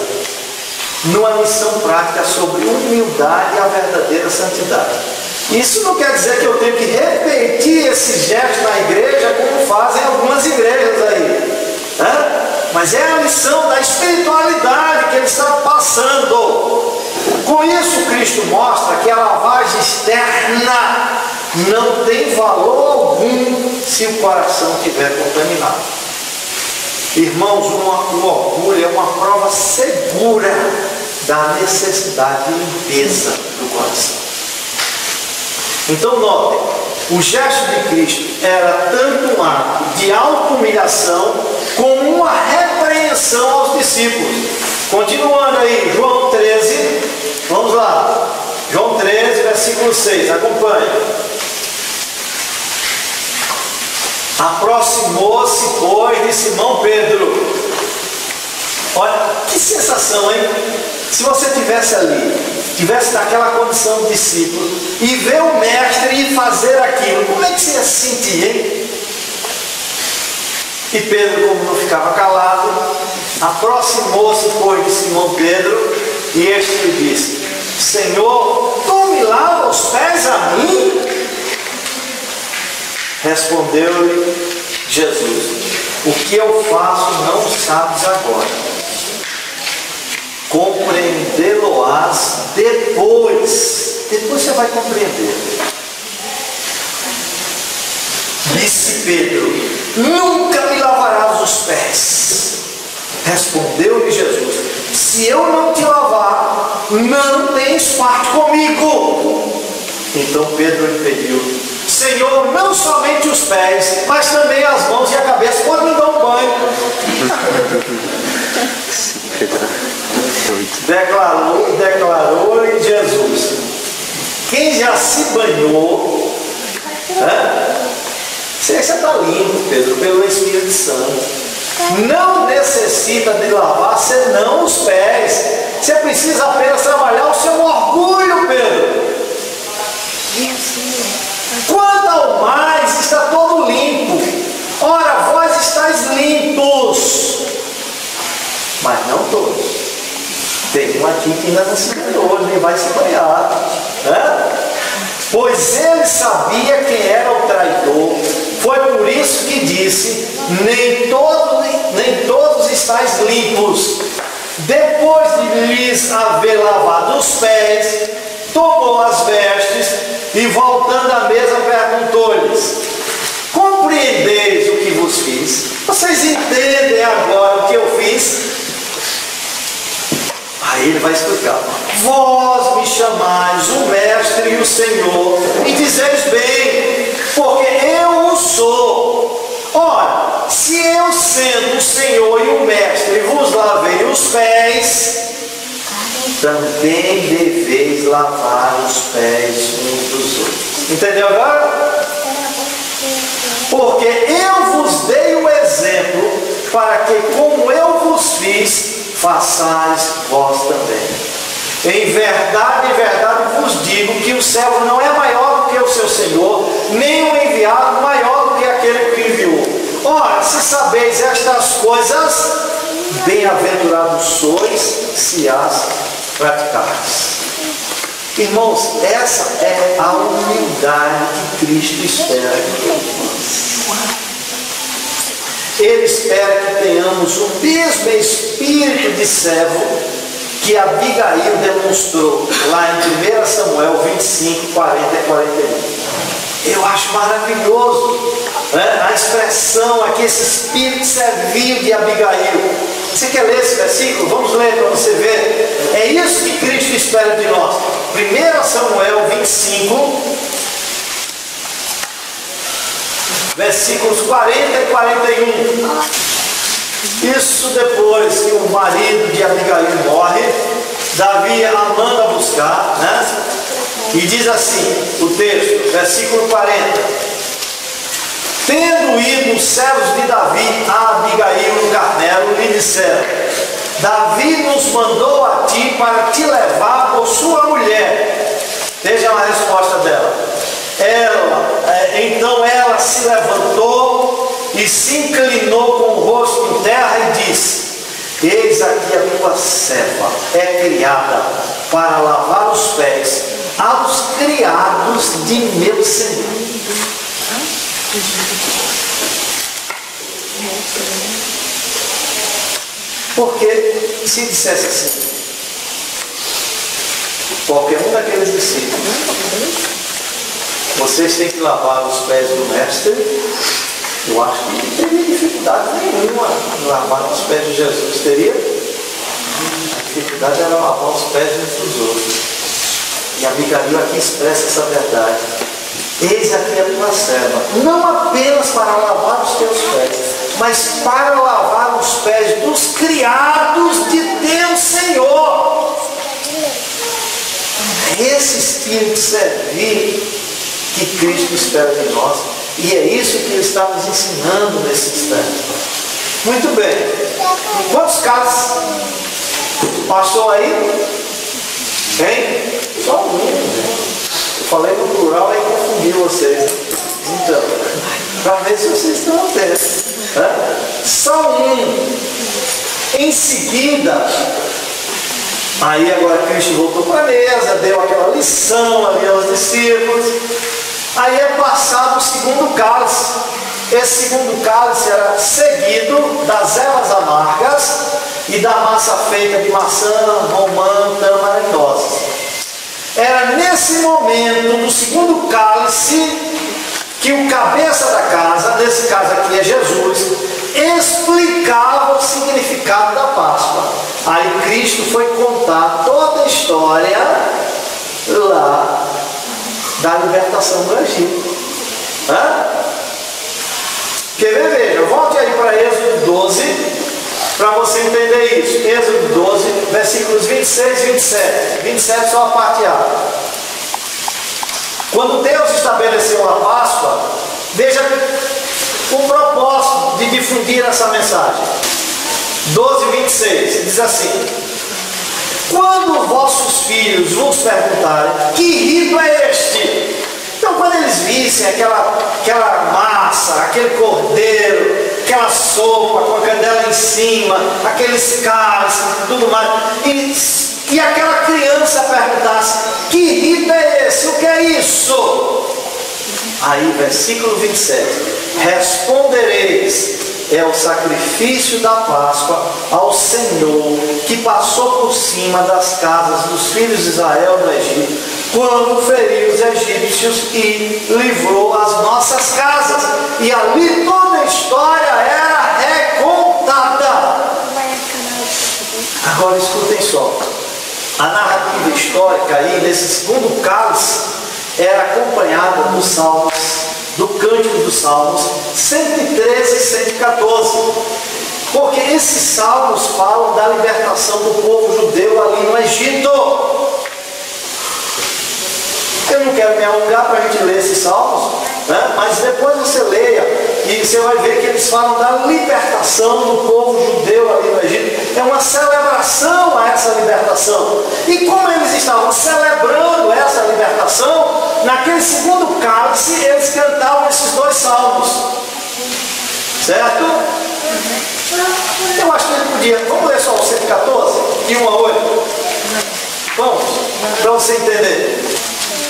numa missão prática sobre humildade e a verdadeira santidade. Isso não quer dizer que eu tenho que repetir esse gesto na igreja como fazem algumas igrejas aí, né? Mas é a lição da espiritualidade que ele está passando. Com isso, Cristo mostra que a lavagem externa não tem valor algum se o coração estiver contaminado. Irmãos, o orgulho é uma prova segura da necessidade de limpeza do coração. Então notem, o gesto de Cristo era tanto um ato de auto-humilhação como uma repreensão aos discípulos. Continuando aí, João 13, vamos lá. João 13, versículo 6, acompanhe. Aproximou-se, pois, de Simão Pedro. Olha, que sensação, hein? Se você estivesse ali, tivesse naquela condição de discípulo, e ver o mestre ir fazer aquilo, como é que você ia se sentir, hein? E Pedro, como não ficava calado, aproximou-se, pois, de Simão Pedro, e este lhe disse: Senhor, tu me lavas os pés a mim? Respondeu-lhe Jesus: o que eu faço não sabes agora, compreendê-lo-ás depois. Depois você vai compreender. Disse Pedro: nunca me lavarás os pés. Respondeu-lhe Jesus: se eu não te lavar, não tens parte comigo. Então Pedro lhe pediu: Senhor, não somente os pés, mas também as mãos e a cabeça. Pode me dar um banho. Declarou-lhe Jesus: quem já se banhou, você está limpo, Pedro, pelo Espírito Santo. Não necessita de lavar senão os pés. Você precisa apenas trabalhar o seu orgulho, Pedro. Quanto ao mais, está todo limpo. Ora, vós estáis limpos, mas não todos. Tem um aqui que ainda não se banhou, nem vai se banhar, né? Pois ele sabia quem era o traidor. Foi por isso que disse: nem todos estáis limpos. Depois de lhes haver lavado os pés, tomou as vestes e, voltando à mesa, perguntou-lhes: compreendeis o que vos fiz? Vocês entendem agora o que eu fiz? Aí ele vai explicar: vós me chamais o Mestre e o Senhor, e dizeis bem, porque eu o sou. Ora, se eu, sendo o Senhor e o Mestre, vos lavei os pés, também deveis lavar os pés uns dos outros. Entendeu agora? Porque eu vos dei o exemplo, para que, como eu vos fiz, façais vós também. Em verdade vos digo que o servo não é maior do que o seu Senhor, nem o enviado maior do que aquele que enviou. Ora, se sabeis estas coisas, bem-aventurados sois se as praticardes. Irmãos, essa é a humildade que Cristo espera de nós. Ele espera que tenhamos o mesmo espírito de servo que Abigail demonstrou lá em 1 Samuel 25, 40 e 41. Eu acho maravilhoso, né? A expressão aqui, esse espírito servil de Abigail. Você quer ler esse versículo? Vamos ler para você ver. É isso que Cristo espera de nós. 1 Samuel 25, versículos 40 e 41. Isso depois que o marido de Abigail morre, Davi a manda buscar, né? E diz assim o texto, versículo 40: tendo ido os servos de Davi a Abigail no Carmelo, lhe disseram: Davi nos mandou a ti para te levar por sua mulher. Veja a resposta dela. Então ela se levantou e se inclinou com o rosto em terra e disse: eis aqui a tua serva, é criada para lavar os pés aos criados de meu Senhor. Porque se dissesse assim, qualquer um daqueles discípulos, vocês têm que lavar os pés do mestre, eu acho que não teria dificuldade nenhuma em lavar os pés de Jesus. Teria? A dificuldade era lavar os pés uns dos outros. E a Abigail aqui expressa essa verdade. Eis aqui a tua serva, não apenas para lavar os teus pés, mas para lavar os pés dos criados de teu Senhor. É esse espírito de servir que Cristo espera de nós, e é isso que Ele está nos ensinando nesse instante. Muito bem, quantos casos passou aí? Tem? Só um. Eu falei no plural e confundi vocês. Então, para ver se vocês estão atentos. Só um. Em seguida, aí agora Cristo voltou para a mesa, deu aquela lição ali aos discípulos. Aí é passado o segundo cálice. Esse segundo cálice era seguido das ervas amargas e da massa feita de maçã, romã, tâmara e nozes. Era nesse momento do segundo cálice que o cabeça da casa, nesse caso aqui é Jesus, explicava o significado da Páscoa. Aí Cristo foi contar toda a história lá da libertação do Egito. Quer ver? Veja, volte aí para Êxodo 12, para você entender isso. Êxodo 12, versículos 26 e 27. 27 só a parte A. Quando Deus estabeleceu a Páscoa, veja o propósito de difundir essa mensagem. 12, 26, diz assim: quando vossos filhos vos perguntarem, que rito é este? Então, quando eles vissem aquela massa, aquele cordeiro, aquela sopa com a canela em cima, aqueles cálices, tudo mais, e aquela criança perguntasse: que rito é esse? O que é isso? Aí, versículo 27, respondereis: é o sacrifício da Páscoa ao Senhor, que passou por cima das casas dos filhos de Israel no Egito, quando feriu os egípcios e livrou as nossas casas. E ali toda a história era recontada. Agora escutem só. A narrativa histórica aí, nesse segundo cálice, era acompanhada dos salmos, do cântico dos salmos 113 e 114, porque esses salmos falam da libertação do povo judeu ali no Egito. Eu não quero me alongar para a gente ler esses salmos, né? Mas depois você leia e você vai ver que eles falam da libertação do povo judeu ali no Egito. É uma celebração a essa libertação. E como eles estavam celebrando essa libertação, naquele segundo cálice eles cantavam esses dois salmos, certo? Eu acho que ele podia. Vamos ler só o 114, de 1 a 8. Vamos, para você entender.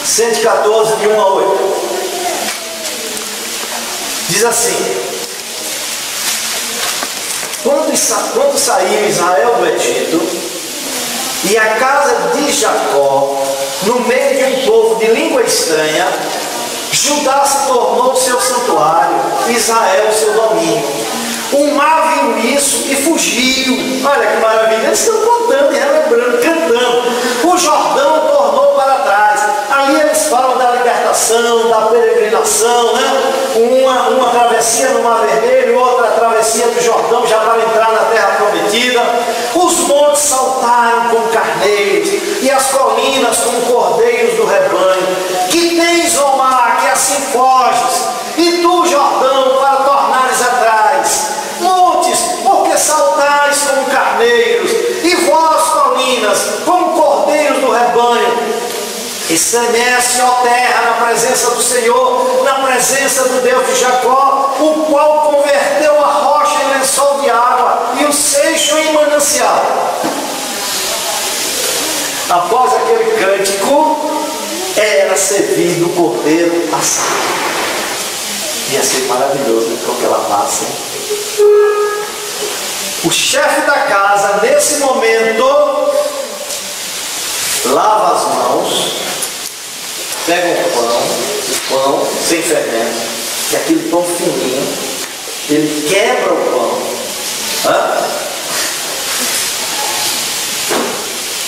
114, de 1 a 8. Diz assim: quando saiu Israel do Egito, e a casa de Jacó, no meio de um povo de língua estranha, Judá se tornou seu santuário, Israel seu domínio. O mar viu isso e fugiu. Olha que maravilha, eles estão contando e relembrando, cantando. O Jordão tornou para trás. Ali eles falam da libertação, da peregrinação, né? Uma travessia no Mar Vermelho, outra travessia do Jordão já para entrar na terra prometida. Os montes saltaram como carneiros e as colinas como cordeiros do rebanho. Que tens, ó mar, que assim foges, e tu, Jordão, para tornares atrás. Montes, porque saltais como carneiros, Estremece, ó terra, na presença do Senhor, na presença do Deus de Jacó, o qual converteu a rocha em lençol de água e o seixo em manancial. Após aquele cântico, era servido o cordeiro assado. Ia ser maravilhoso com aquela massa. O chefe da casa, nesse momento, lava as mãos, pega um pão sem fermento, que é aquele pão fininho, ele quebra o pão,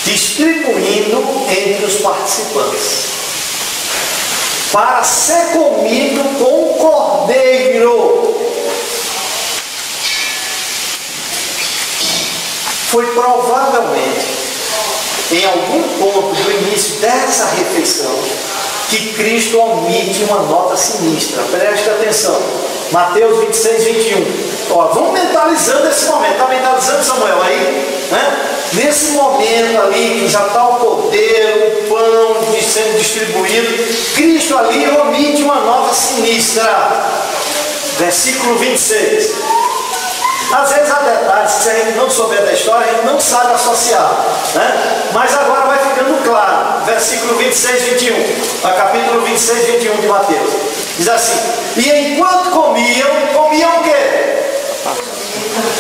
distribuindo entre os participantes, para ser comido com o cordeiro. Foi provavelmente em algum ponto do início dessa refeição que Cristo omite uma nota sinistra. Preste atenção. Mateus 26, 21. Ó, vamos mentalizando esse momento. Está mentalizando, Samuel, aí? Né? Nesse momento ali, que já está o cordeiro, o pão sendo distribuído, Cristo ali omite uma nota sinistra. Versículo 26. Às vezes há detalhes que, se a gente não souber da história, a gente não sabe associar, né? Mas agora vai ficando claro. Versículo 26, 21. Capítulo 26, 21 de Mateus. Diz assim: e enquanto comiam o quê?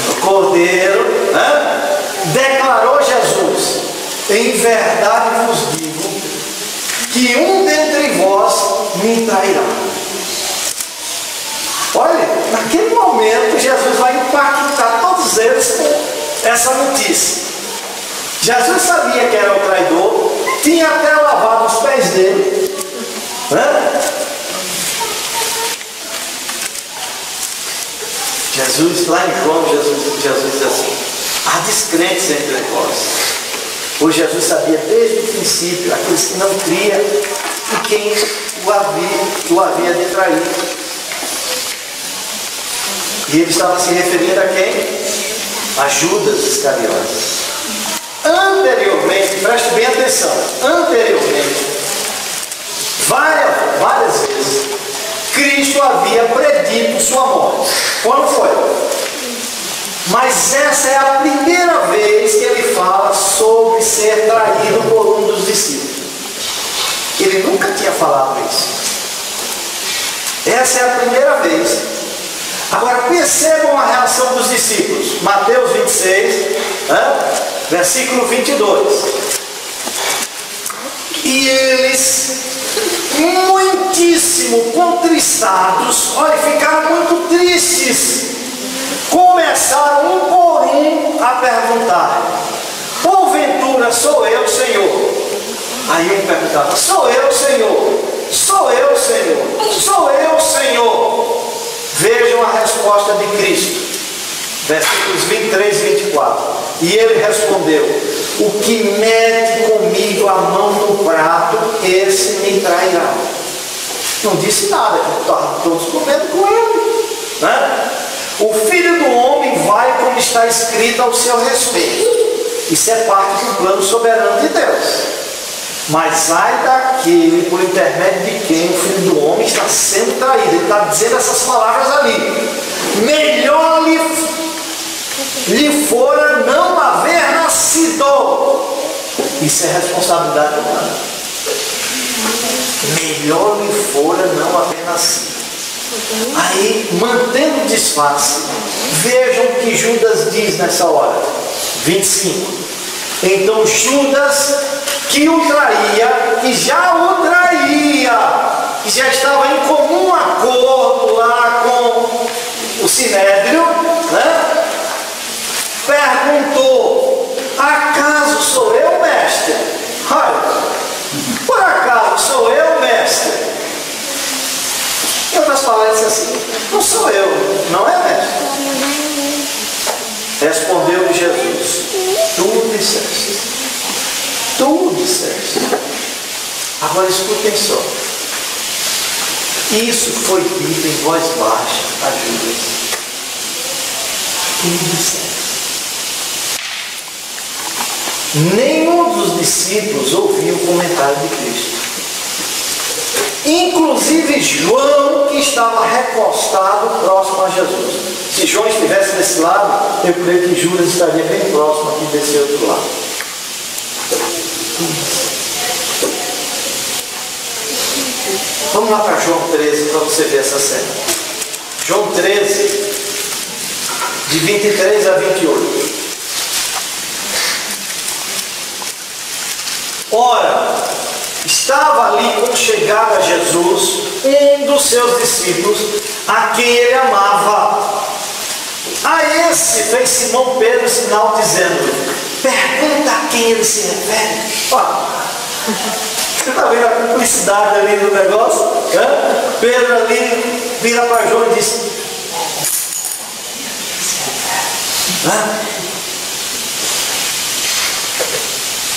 O cordeiro, né? Declarou Jesus: em verdade vos digo que um dentre vós me trairá. Olha, naquele momento Jesus vai impactar todos eles com essa notícia. Jesus sabia que era o traidor, tinha até lavado os pés dele, né? Jesus, lá em João, Jesus diz assim: há descrentes entre vós. Pois Jesus sabia desde o princípio aqueles que não criam e quem o havia de trair. E ele estava se referindo a quem? A Judas Iscariotes. Anteriormente, preste bem atenção, anteriormente, várias vezes, Cristo havia predito sua morte. Quando foi? Mas essa é a primeira vez que ele fala sobre ser traído por um dos discípulos. Ele nunca tinha falado isso. Essa é a primeira vez. Agora percebam a reação dos discípulos. Mateus 26, versículo 22. E eles, muitíssimo contristados, olha, ficaram muito tristes, começaram um por um a perguntar: porventura sou eu, Senhor? Aí um perguntava: sou eu, Senhor? Sou eu, Senhor? Sou eu, Senhor? Vejam a resposta de Cristo, versículos 23 e 24. E ele respondeu: o que mete comigo a mão no prato, esse me trairá. Não disse nada, estavam todos comendo com ele, né? O Filho do Homem vai como está escrito ao seu respeito. Isso é parte do plano soberano de Deus. Mas ai daquele por intermédio de quem o Filho do Homem está sendo traído. Ele está dizendo essas palavras ali: melhor lhe fora não haver nascido. Isso é responsabilidade humana. Melhor lhe fora não haver nascido. Aí, mantendo o disfarce, vejam o que Judas diz nessa hora. 25. Então Judas, que o traía, que já o traía, que já estava em comum acordo lá com o Sinédrio, né? Perguntou: acaso sou eu, mestre? Olha, por acaso sou eu, mestre? Em outras palavras, disse assim: não sou eu, não é, mestre? Respondeu-lhe Jesus: tu disseste. Tu disseste. Agora escutem só. Isso foi dito em voz baixa a Judas. Tu disseste. Nenhum dos discípulos ouviu o comentário de Cristo. inclusive João, que estava recostado próximo a Jesus. Se João estivesse desse lado, eu creio que Judas estaria bem próximo aqui desse outro lado. Vamos lá para João 13 para você ver essa cena. João 13, de 23 a 28. Ora, estava ali com chegada a Jesus um dos seus discípulos, a quem ele amava. A esse fez Simão Pedro sinal dizendo: pergunta a quem ele se refere. Você está vendo a cumplicidade ali do negócio? Pedro ali vira para João e diz: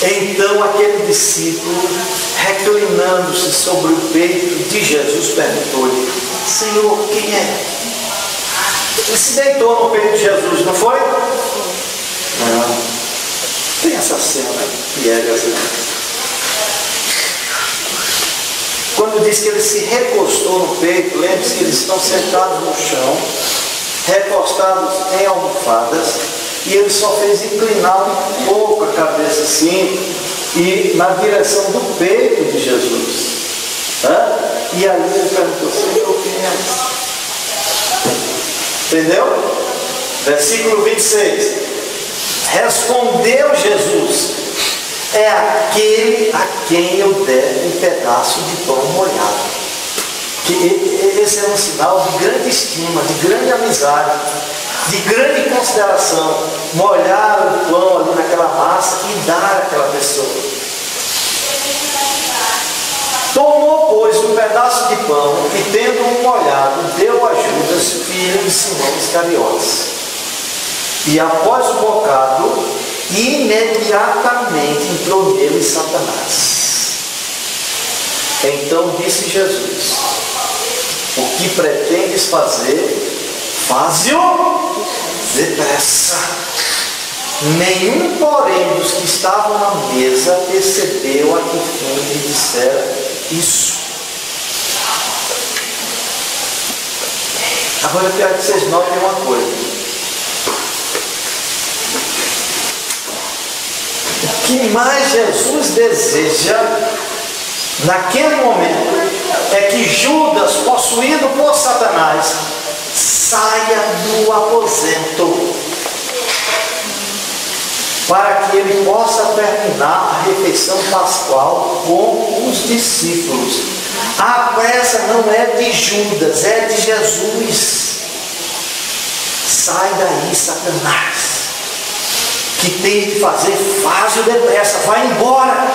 então aquele discípulo, reclinando-se sobre o peito de Jesus, perguntou-lhe: Senhor, quem é? Ele se deitou no peito de Jesus, não foi? Não. Tem essa cena que é assim. Quando diz que ele se recostou no peito, lembre-se que eles estão sentados no chão, recostados em almofadas, e ele só fez inclinar um pouco a cabeça assim, e na direção do peito de Jesus. E aí ele perguntou: Senhor, quem é? Entendeu? Versículo 26. Respondeu Jesus: é aquele a quem eu der um pedaço de pão molhado. Que esse é um sinal de grande estima, de grande amizade, de grande consideração. Molhar o pão ali naquela massa e dar àquela pessoa. Tomou, pois, um pedaço de pão e, tendo-o molhado, deu a Judas, filho de Simão Iscariotes. E após o bocado, imediatamente entrou nele Satanás. Então disse Jesus: o que pretendes fazer, faze-o depressa. Nenhum, porém, dos que estavam à mesa percebeu a que fim lhe dissera isso. Agora eu quero que vocês notem uma coisa. O que mais Jesus deseja naquele momento é que Judas, possuído por Satanás, saia do aposento, para que ele possa terminar a refeição pascual com os discípulos. A pressa não é de Judas, é de Jesus. Sai daí, Satanás. Que tem que fazer, faz-o depressa, vai embora.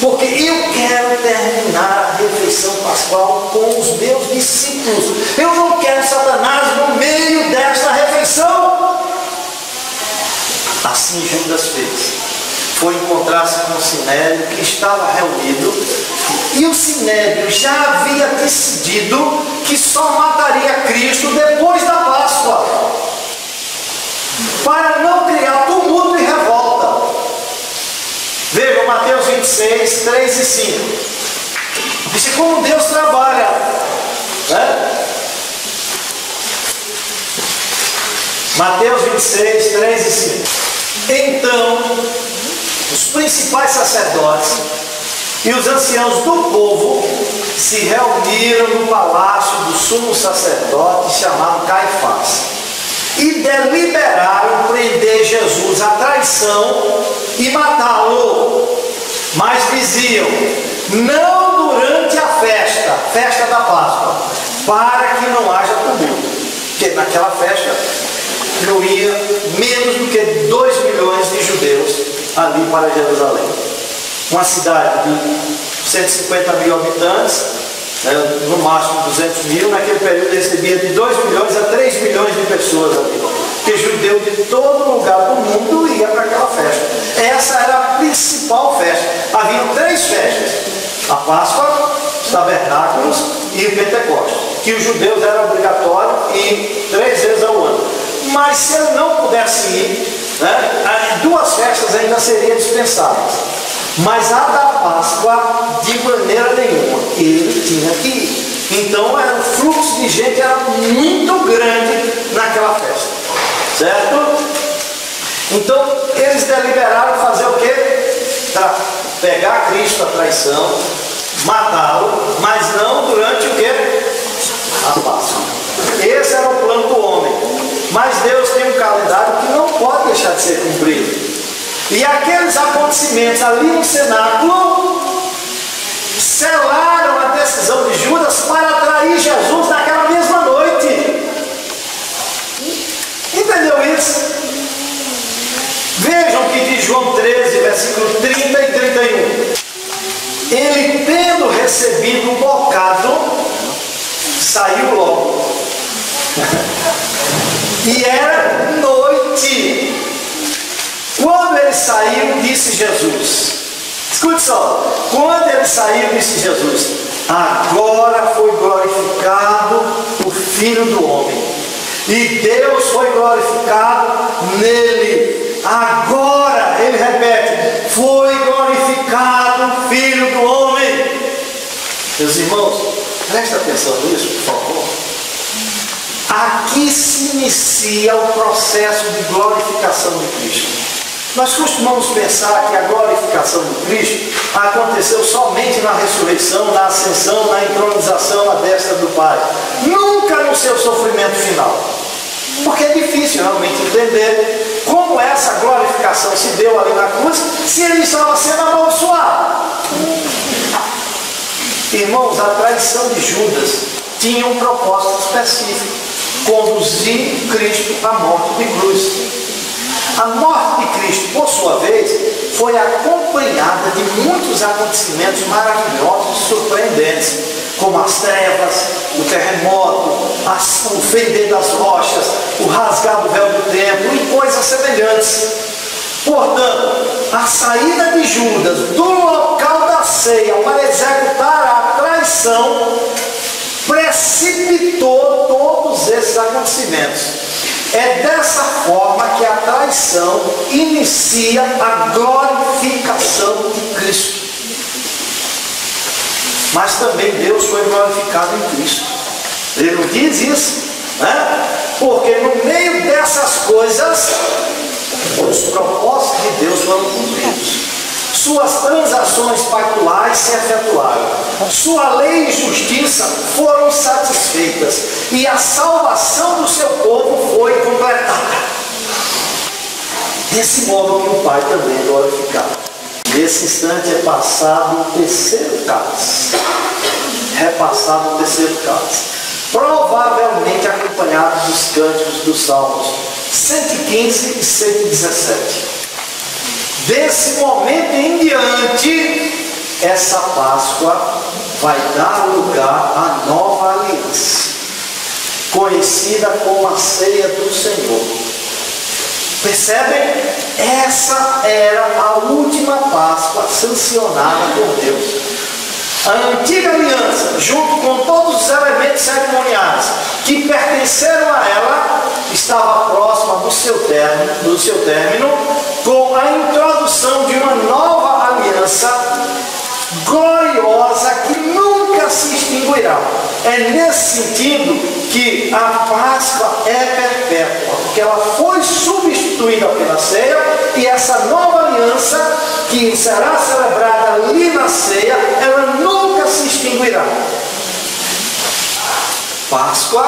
Porque eu quero terminar a refeição pascual com os meus discípulos. Eu não quero Satanás no meio desta refeição. Assim Judas fez. Foi encontrar-se com o Sinédrio, que estava reunido, e o Sinédrio já havia decidido que só mataria Cristo depois da Páscoa, para não criar tumulto e revolta. Veja Mateus 26, 3 e 5. Diz como Deus trabalha, né? Mateus 26, 3 e 5. Então, os principais sacerdotes e os anciãos do povo se reuniram no palácio do sumo sacerdote chamado Caifás e deliberaram prender Jesus à traição e matá-lo. Mas diziam: não durante a festa da Páscoa, para que não haja tumulto. Porque naquela festa não ia menos do que 2 milhões de judeus ali para Jerusalém. Uma cidade de 150 mil habitantes, no máximo 200 mil, naquele período recebia de 2 milhões a 3 milhões de pessoas ali. Porque judeu de todo lugar do mundo ia para aquela festa. Essa era a principal festa. Havia 3 festas: a Páscoa, os tabernáculos e o Pentecostes, que os judeus era obrigatório ir 3 vezes ao ano. Mas se ele não pudesse ir, 2 festas ainda seriam dispensáveis. Mas a da Páscoa, de maneira nenhuma, ele tinha que ir. Então o fluxo de gente era muito grande naquela festa, certo? Então eles deliberaram fazer o quê? Pegar Cristo, a traição, matá-lo, mas não durante o quê? A Páscoa. Esse era o plano do homem. Mas Deus tem um calendário que não pode deixar de ser cumprido. E aqueles acontecimentos ali no cenáculo selaram a decisão de Judas para atrair Jesus naquela mesma noite. Entendeu isso? Vejam o que diz João 13, versículo 30 e 31. Ele, tendo recebido o bocado, saiu logo. E era noite. Quando ele saiu, disse Jesus. Escute só. Quando ele saiu, disse Jesus: agora foi glorificado o Filho do Homem, e Deus foi glorificado nele. Agora, ele repete, foi glorificado o Filho do Homem. Meus irmãos, presta atenção nisso, por favor. Aqui se inicia o processo de glorificação de Cristo. Nós costumamos pensar que a glorificação de Cristo aconteceu somente na ressurreição, na ascensão, na entronização à destra do Pai. Nunca no seu sofrimento final. Porque é difícil realmente entender como essa glorificação se deu ali na cruz, se ele estava sendo amaldiçoado. Irmãos, a traição de Judas tinha um propósito específico: conduzir Cristo à morte de cruz. A morte de Cristo, por sua vez, foi acompanhada de muitos acontecimentos maravilhosos e surpreendentes, como as trevas, o terremoto, o fender das rochas, o rasgar do véu do templo e coisas semelhantes. Portanto, a saída de Judas do local da ceia para executar a traição precipitou todos esses acontecimentos. É dessa forma que a traição inicia a glorificação de Cristo. Mas também Deus foi glorificado em Cristo. Ele não diz isso, né? Porque no meio dessas coisas, os propósitos de Deus foram cumpridos. Suas transações pactuais se efetuaram. Sua lei e justiça foram satisfeitas. E a salvação do seu povo foi completada. Desse modo que o Pai também é glorificado. Nesse instante é passado o terceiro cálice. Repassado o terceiro cálice. Provavelmente acompanhado dos cânticos dos Salmos 115 e 117. Desse momento em diante, essa Páscoa vai dar lugar à nova aliança, conhecida como a ceia do Senhor. Percebem? Essa era a última Páscoa sancionada por Deus. A antiga aliança, junto com todos os elementos cerimoniais que pertenceram a ela, estava próxima do seu término, com a introdução de uma nova aliança gloriosa que nunca se extinguirá. É nesse sentido que a Páscoa é perpétua, porque ela foi substituída pela ceia, e essa nova aliança que será celebrada ali na ceia, ela nunca se extinguirá. Páscoa,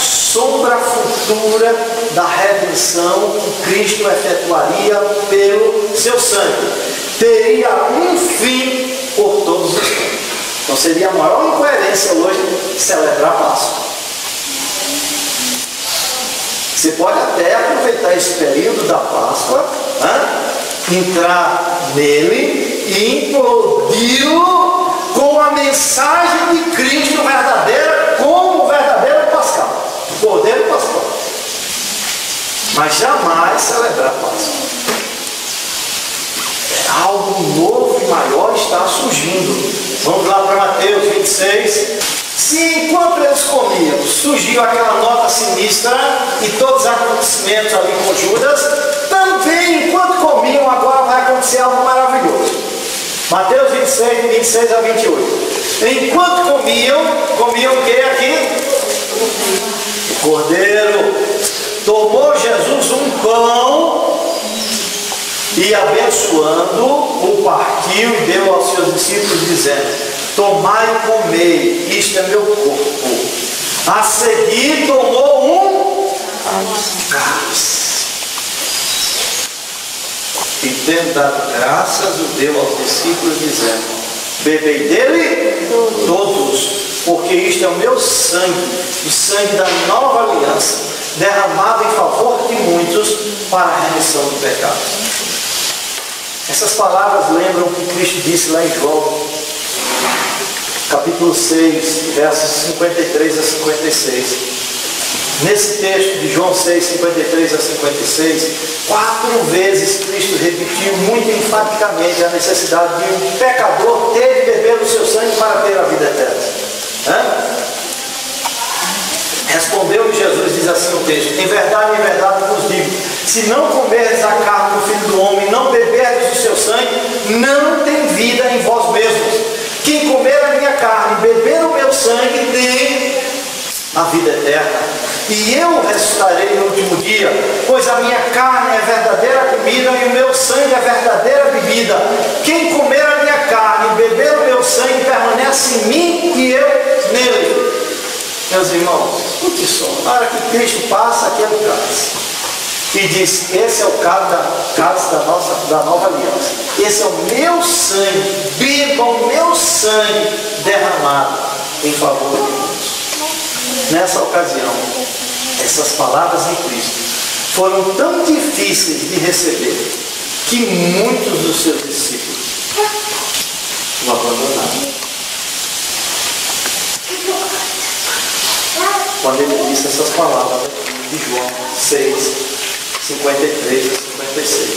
sombra futura da redenção que Cristo efetuaria pelo seu sangue, teria um fim por todos os tempos. Então seria a maior incoerência hoje celebrar a Páscoa. Você pode até aproveitar esse período da Páscoa, entrar nele e implodi-lo com a mensagem de Cristo verdadeira, como o verdadeiro Pascal, o Cordeiro Pascal. Mas jamais celebrar a Páscoa. Algo novo e maior está surgindo. Vamos lá para Mateus 26. Se enquanto eles comiam, surgiu aquela nota sinistra e todos os acontecimentos ali com Judas, também enquanto comiam, agora vai acontecer algo maravilhoso. Mateus 26, 26 a 28. Enquanto comiam o que aqui? Cordeiro. Tomou Jesus um pão e, abençoando, o partiu e deu aos seus discípulos, dizendo: tomai e comei, isto é meu corpo. A seguir tomou um cálice e, tendo dado graças, o deu aos discípulos, dizendo: bebei dele todos, porque isto é o meu sangue, o sangue da nova aliança, derramado em favor de muitos para a remissão do pecado. Essas palavras lembram o que Cristo disse lá em João, capítulo 6, versos 53 a 56. Nesse texto de João 6, 53 a 56, 4 vezes Cristo repetiu muito enfaticamente a necessidade de um pecador ter de beber o seu sangue para ter a vida eterna. Respondeu-lhe Jesus, diz assim o texto: em verdade vos digo, se não comerdes a carne do Filho do Homem e não beberdes o seu sangue, não tem vida em vós mesmos. Quem comer a minha carne e beber o meu sangue tem a vida eterna, e eu ressuscitarei no último dia, pois a minha carne é verdadeira comida e o meu sangue é verdadeira bebida. Quem comer a minha carne e beber o meu sangue permanece em mim e eu nele. Meus irmãos, escute só, na hora que Cristo passa aquele cálice e diz: esse é o cálice da nova aliança, esse é o meu sangue, bebam o meu sangue derramado em favor de muitos. Nessa ocasião, essas palavras de Cristo foram tão difíceis de receber que muitos dos seus discípulos o abandonaram. Quando ele disse essas palavras de João 6, 53 a 56.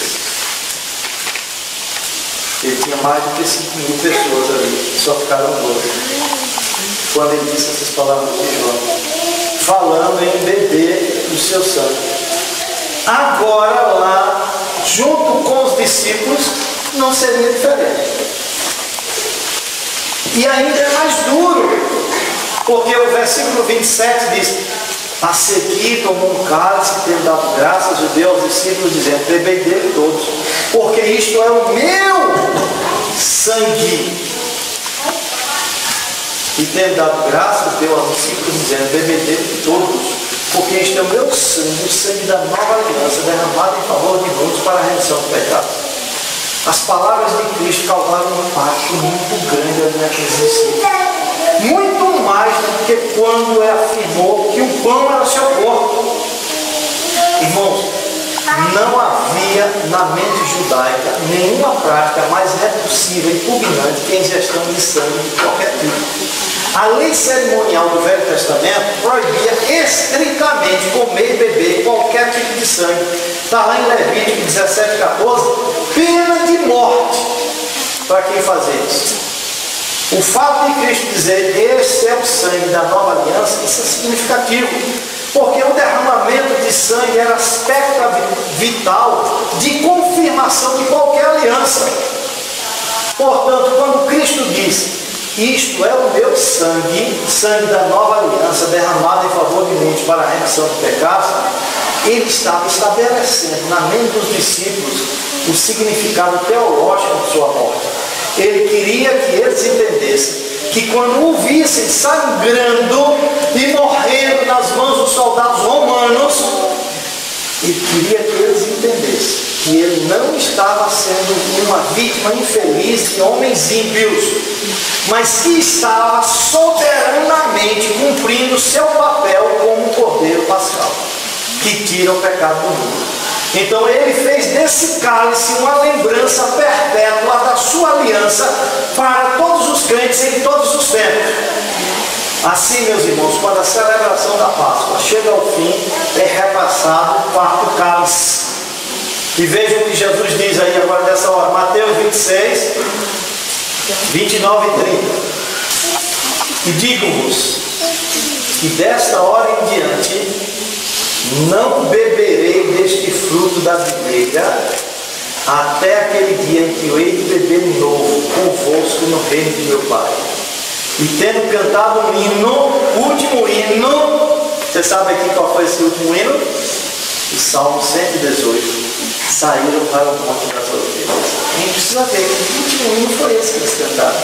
Ele tinha mais do que 5.000 pessoas ali, só ficaram 12. Quando ele disse essas palavras de João, falando em beber do seu sangue. Agora lá, junto com os discípulos, não seria diferente. E ainda é mais duro, porque o versículo 27 diz: a seguir tomou um cálice, tendo dado graças, e deu aos discípulos, dizendo: bebei dele todos, porque isto é o meu sangue. E tendo dado graças, deu aos discípulos, dizendo: bebei dele todos, porque isto é o meu sangue, o sangue da nova aliança, derramado em favor de muitos para a remissão do pecado. As palavras de Cristo causaram um impacto muito grande ali naqueles discípulos. Muito mais do que quando afirmou que o pão era seu corpo. Irmãos, não havia na mente judaica nenhuma prática mais repulsiva e repugnante que a ingestão de sangue de qualquer tipo. A lei cerimonial do Velho Testamento proibia estritamente comer e beber qualquer tipo de sangue. Está lá em Levítico 17, 14, pena de morte para quem fazia isso. O fato de Cristo dizer: este é o sangue da nova aliança, isso é significativo, porque o derramamento de sangue era aspecto vital de confirmação de qualquer aliança. Portanto, quando Cristo diz: isto é o meu sangue, sangue da nova aliança, derramado em favor de muitos para a remissão de pecados, ele estava estabelecendo na mente dos discípulos o significado teológico de sua morte. Ele queria que eles entendessem que quando o vissem sangrando e morrendo nas mãos dos soldados romanos, ele queria que eles entendessem que ele não estava sendo uma vítima infeliz de homens ímpios, mas que estava soberanamente cumprindo seu papel como cordeiro pascal, que tira o pecado do mundo. Então ele fez desse cálice uma lembrança perpétua da sua aliança para todos os crentes em todos os tempos. Assim, meus irmãos, quando a celebração da Páscoa chega ao fim, é repassado o quarto cálice. E vejam o que Jesus diz aí agora nessa hora, Mateus 26, 29 e 30. E digo-vos que desta hora em diante não beberei deste fruto da videira, até aquele dia em que eu hei de beber de novo convosco no reino de meu Pai. E tendo cantado um hino, o último hino, você sabe aqui qual foi esse último hino? O Salmo 118. Saíram para o Monte das Oliveiras. A gente precisa ver que o último hino foi esse que eles cantaram.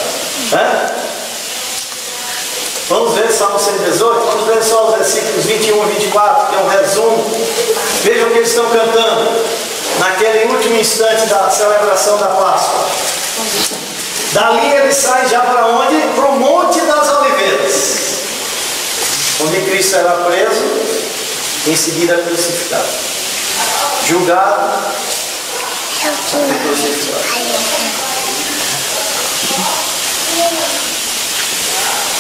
Vamos ver Salmo 118? Vamos ver só os versículos 21 e 24, que é um resumo. Vejam o que eles estão cantando naquele último instante da celebração da Páscoa. Dali eles saem já para onde? Para o Monte das Oliveiras, onde Cristo será preso, em seguida crucificado, julgado e crucificado.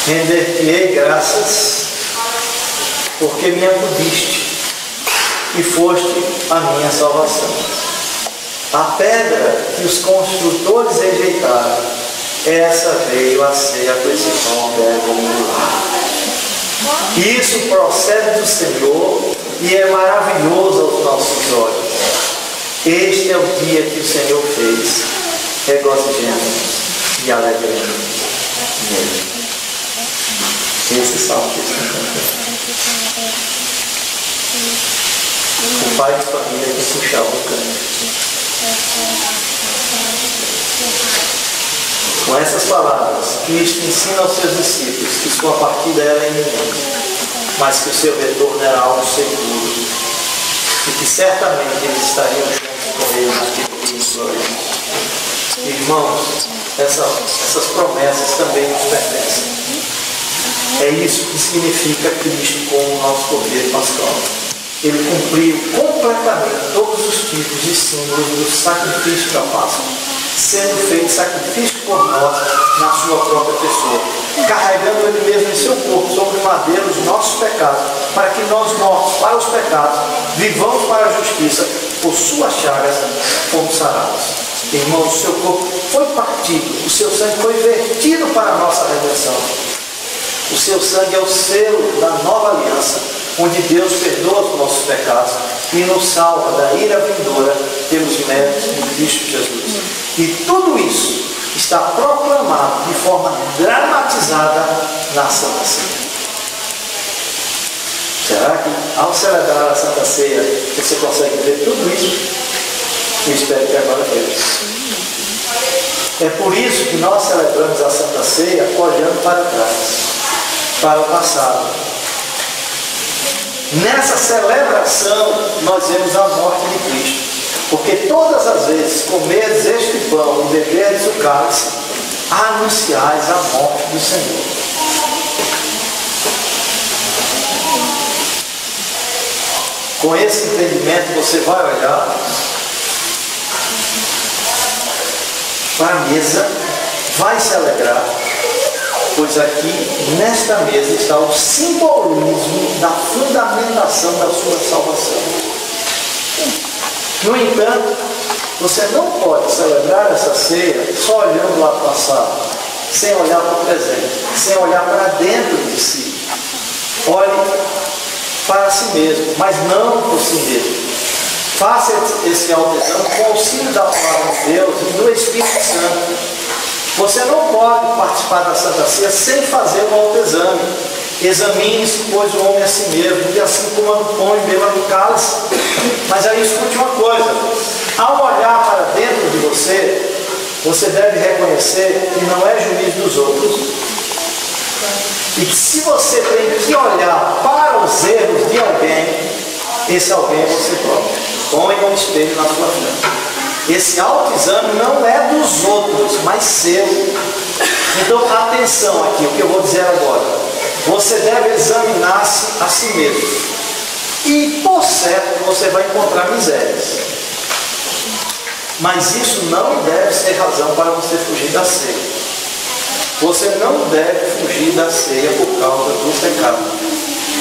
Render-te-ei graças, porque me acudiste e foste a minha salvação. A pedra que os construtores rejeitaram, essa veio a ser a principal pedra angular. Isso procede do Senhor e é maravilhoso aos nossos olhos. Este é o dia que o Senhor fez. Regozijemos e alegremos nele. Esse salmo que estão cantando. O pai de família que puxava o canto. Com essas palavras, Cristo ensina aos seus discípulos que sua partida era iminente, mas que o seu retorno era algo seguro e que certamente eles estariam juntos com ele naquele dia glorioso. Irmãos, essas promessas também nos pertencem. É isso que significa Cristo como o nosso Cordeiro Pascal. Ele cumpriu completamente todos os tipos e símbolos do sacrifício da Páscoa, sendo feito sacrifício por nós na sua própria pessoa, carregando ele mesmo em seu corpo sobre o madeiro os nossos pecados, para que nós, mortos para os pecados, vivamos para a justiça. Por suas chagas fomos sarados. Irmãos, o seu corpo foi partido, o seu sangue foi vertido para a nossa redenção. O seu sangue é o selo da nova aliança, onde Deus perdoa os nossos pecados e nos salva da ira vindoura pelos méritos de Cristo Jesus. E tudo isso está proclamado de forma dramatizada na Santa Ceia. Será que ao celebrar a Santa Ceia você consegue ver tudo isso? Eu espero que agora veja. É por isso que nós celebramos a Santa Ceia olhando para trás, para o passado. Nessa celebração nós vemos a morte de Cristo, porque todas as vezes comerdes este pão e beberdes o cálice, anunciais a morte do Senhor. Com esse entendimento você vai olhar para a mesa, vai celebrar, pois aqui, nesta mesa, está o simbolismo da fundamentação da sua salvação. No entanto, você não pode celebrar essa ceia só olhando lá para o passado, sem olhar para o presente, sem olhar para dentro de si. Olhe para si mesmo, mas não por si mesmo. Faça esse autoexame com o auxílio da palavra de Deus e do Espírito Santo. Você não pode participar da Santa Ceia sem fazer um autoexame. Examine-se, pois, o homem a si mesmo, e assim coma do pão e beba do cálice. Mas aí escute uma coisa: ao olhar para dentro de você, você deve reconhecer que não é juiz dos outros, e que se você tem que olhar para os erros de alguém, esse alguém é você próprio. Põe um espelho na sua frente. Esse autoexame não é dos outros, mas seu. Então, atenção aqui, o que eu vou dizer agora. Você deve examinar-se a si mesmo. E, por certo, você vai encontrar misérias. Mas isso não deve ser razão para você fugir da ceia. Você não deve fugir da ceia por causa do pecado.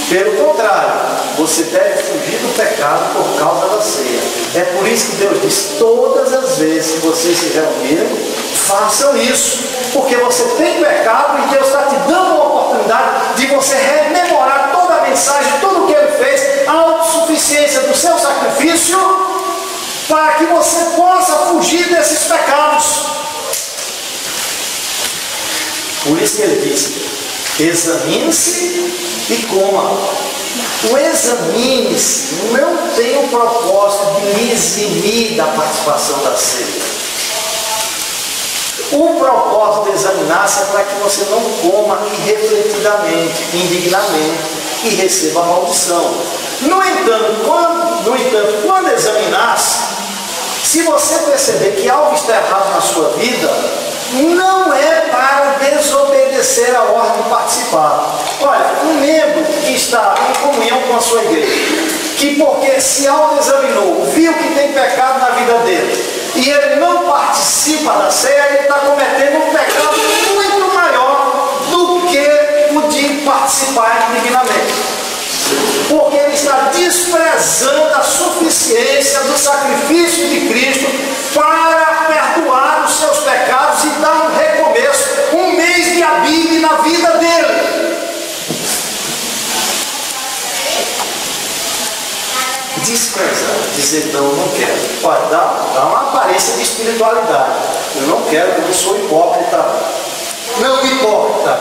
Pelo contrário, você deve fugir do pecado por causa da ceia. É por isso que Deus diz: todas as vezes que vocês se reunirem, façam isso. Porque você tem pecado e Deus está te dando uma oportunidade de você rememorar toda a mensagem, tudo o que Ele fez, a autossuficiência do seu sacrifício para que você possa fugir desses pecados. Por isso que ele disse: examine-se e coma. O examine-se não tem o propósito de lhe eximir da participação da ceia. O propósito de examinar-se é para que você não coma irrefletidamente, indignamente e receba a maldição. No entanto, quando examinar-se, se você perceber que algo está errado na sua vida, não é para desobedecer a ordem de participar. Olha, um membro que está em comunhão com a sua igreja, que porque se autoexaminou, viu que tem pecado na vida dele, e ele não participa da ceia, ele está cometendo um pecado muito maior do que o de participar indignamente. Porque ele está desprezando a suficiência do sacrifício de Cristo para perdoar os seus pecados e dar um recomeço, um mês de abibe na vida dele. Desprezar, dizer não quero. Olha, dá uma aparência de espiritualidade. Eu não quero, eu sou hipócrita. Não hipócrita.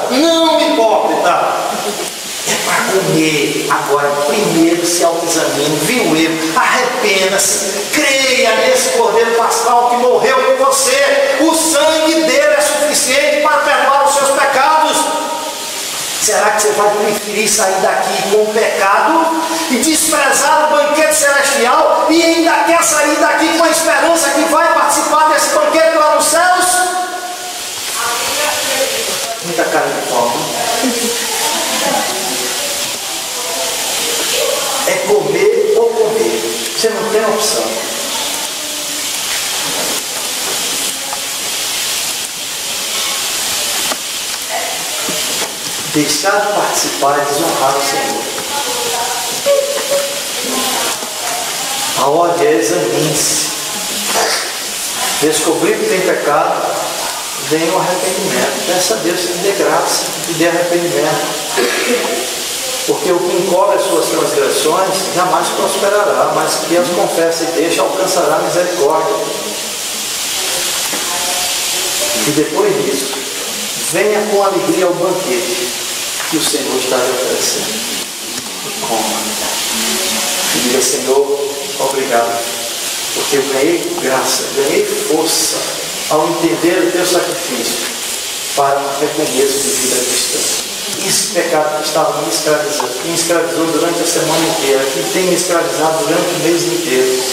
É para comer. Agora, primeiro se autoexamine, viu o erro, arrependa-se, creia nesse Cordeiro Pascal que morreu por você. O sangue dele é suficiente para perdoar os seus pecados. Será que você vai preferir sair daqui com o pecado e desprezar o banquete celestial e ainda quer sair daqui com a esperança que vai participar desse banquete lá nos céus? Muita cara de pau. É comer ou comer. Você não tem opção. Deixar de participar é desonrar o Senhor. A ordem é examine-se. Descobrir que tem pecado, vem o arrependimento. Peça a Deus que lhe dê graça, que lhe dê arrependimento. Porque o que encobre as suas transgressões jamais prosperará, mas quem as confessa e deixa alcançará misericórdia. E depois disso, venha com alegria ao banquete que o Senhor está lhe oferecendo. E coma. E diga: Senhor, obrigado, porque eu ganhei graça, ganhei força ao entender o teu sacrifício para um recomeço de vida cristã. Esse pecado que estava me escravizando, que me escravizou durante a semana inteira, que tem me escravizado durante o mês inteiro.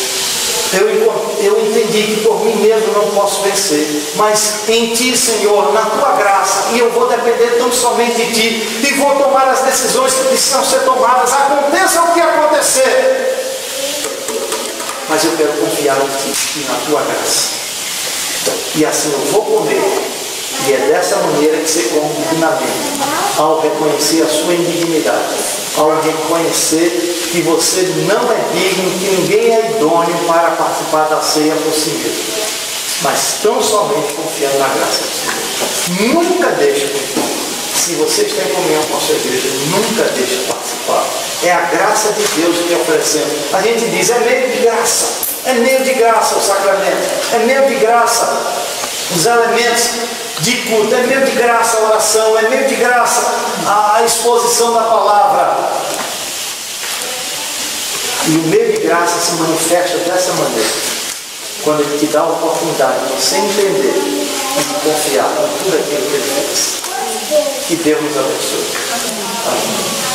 Eu entendi que por mim mesmo não posso vencer, mas em Ti, Senhor, na Tua graça, e eu vou depender tão somente de Ti, e vou tomar as decisões que precisam ser tomadas, aconteça o que acontecer. Mas eu quero confiar em Ti e na Tua graça. E assim eu vou comer. E é dessa maneira que você come dignamente, ao reconhecer a sua indignidade, ao reconhecer que você não é digno, que ninguém é idôneo para participar da ceia por si mesmo, mas tão somente confiando na graça do Senhor. Nunca deixe, se você está em comunhão com a sua igreja, nunca deixe de participar. É a graça de Deus que oferecemos. A gente diz: é meio de graça, é meio de graça o sacramento, é meio de graça os elementos de culto, é meio de graça a oração, é meio de graça a exposição da palavra. E o meio de graça se manifesta dessa maneira, quando Ele te dá a oportunidade de você entender e de confiar em tudo aquilo que Ele fez. Que Deus nos abençoe. Amém.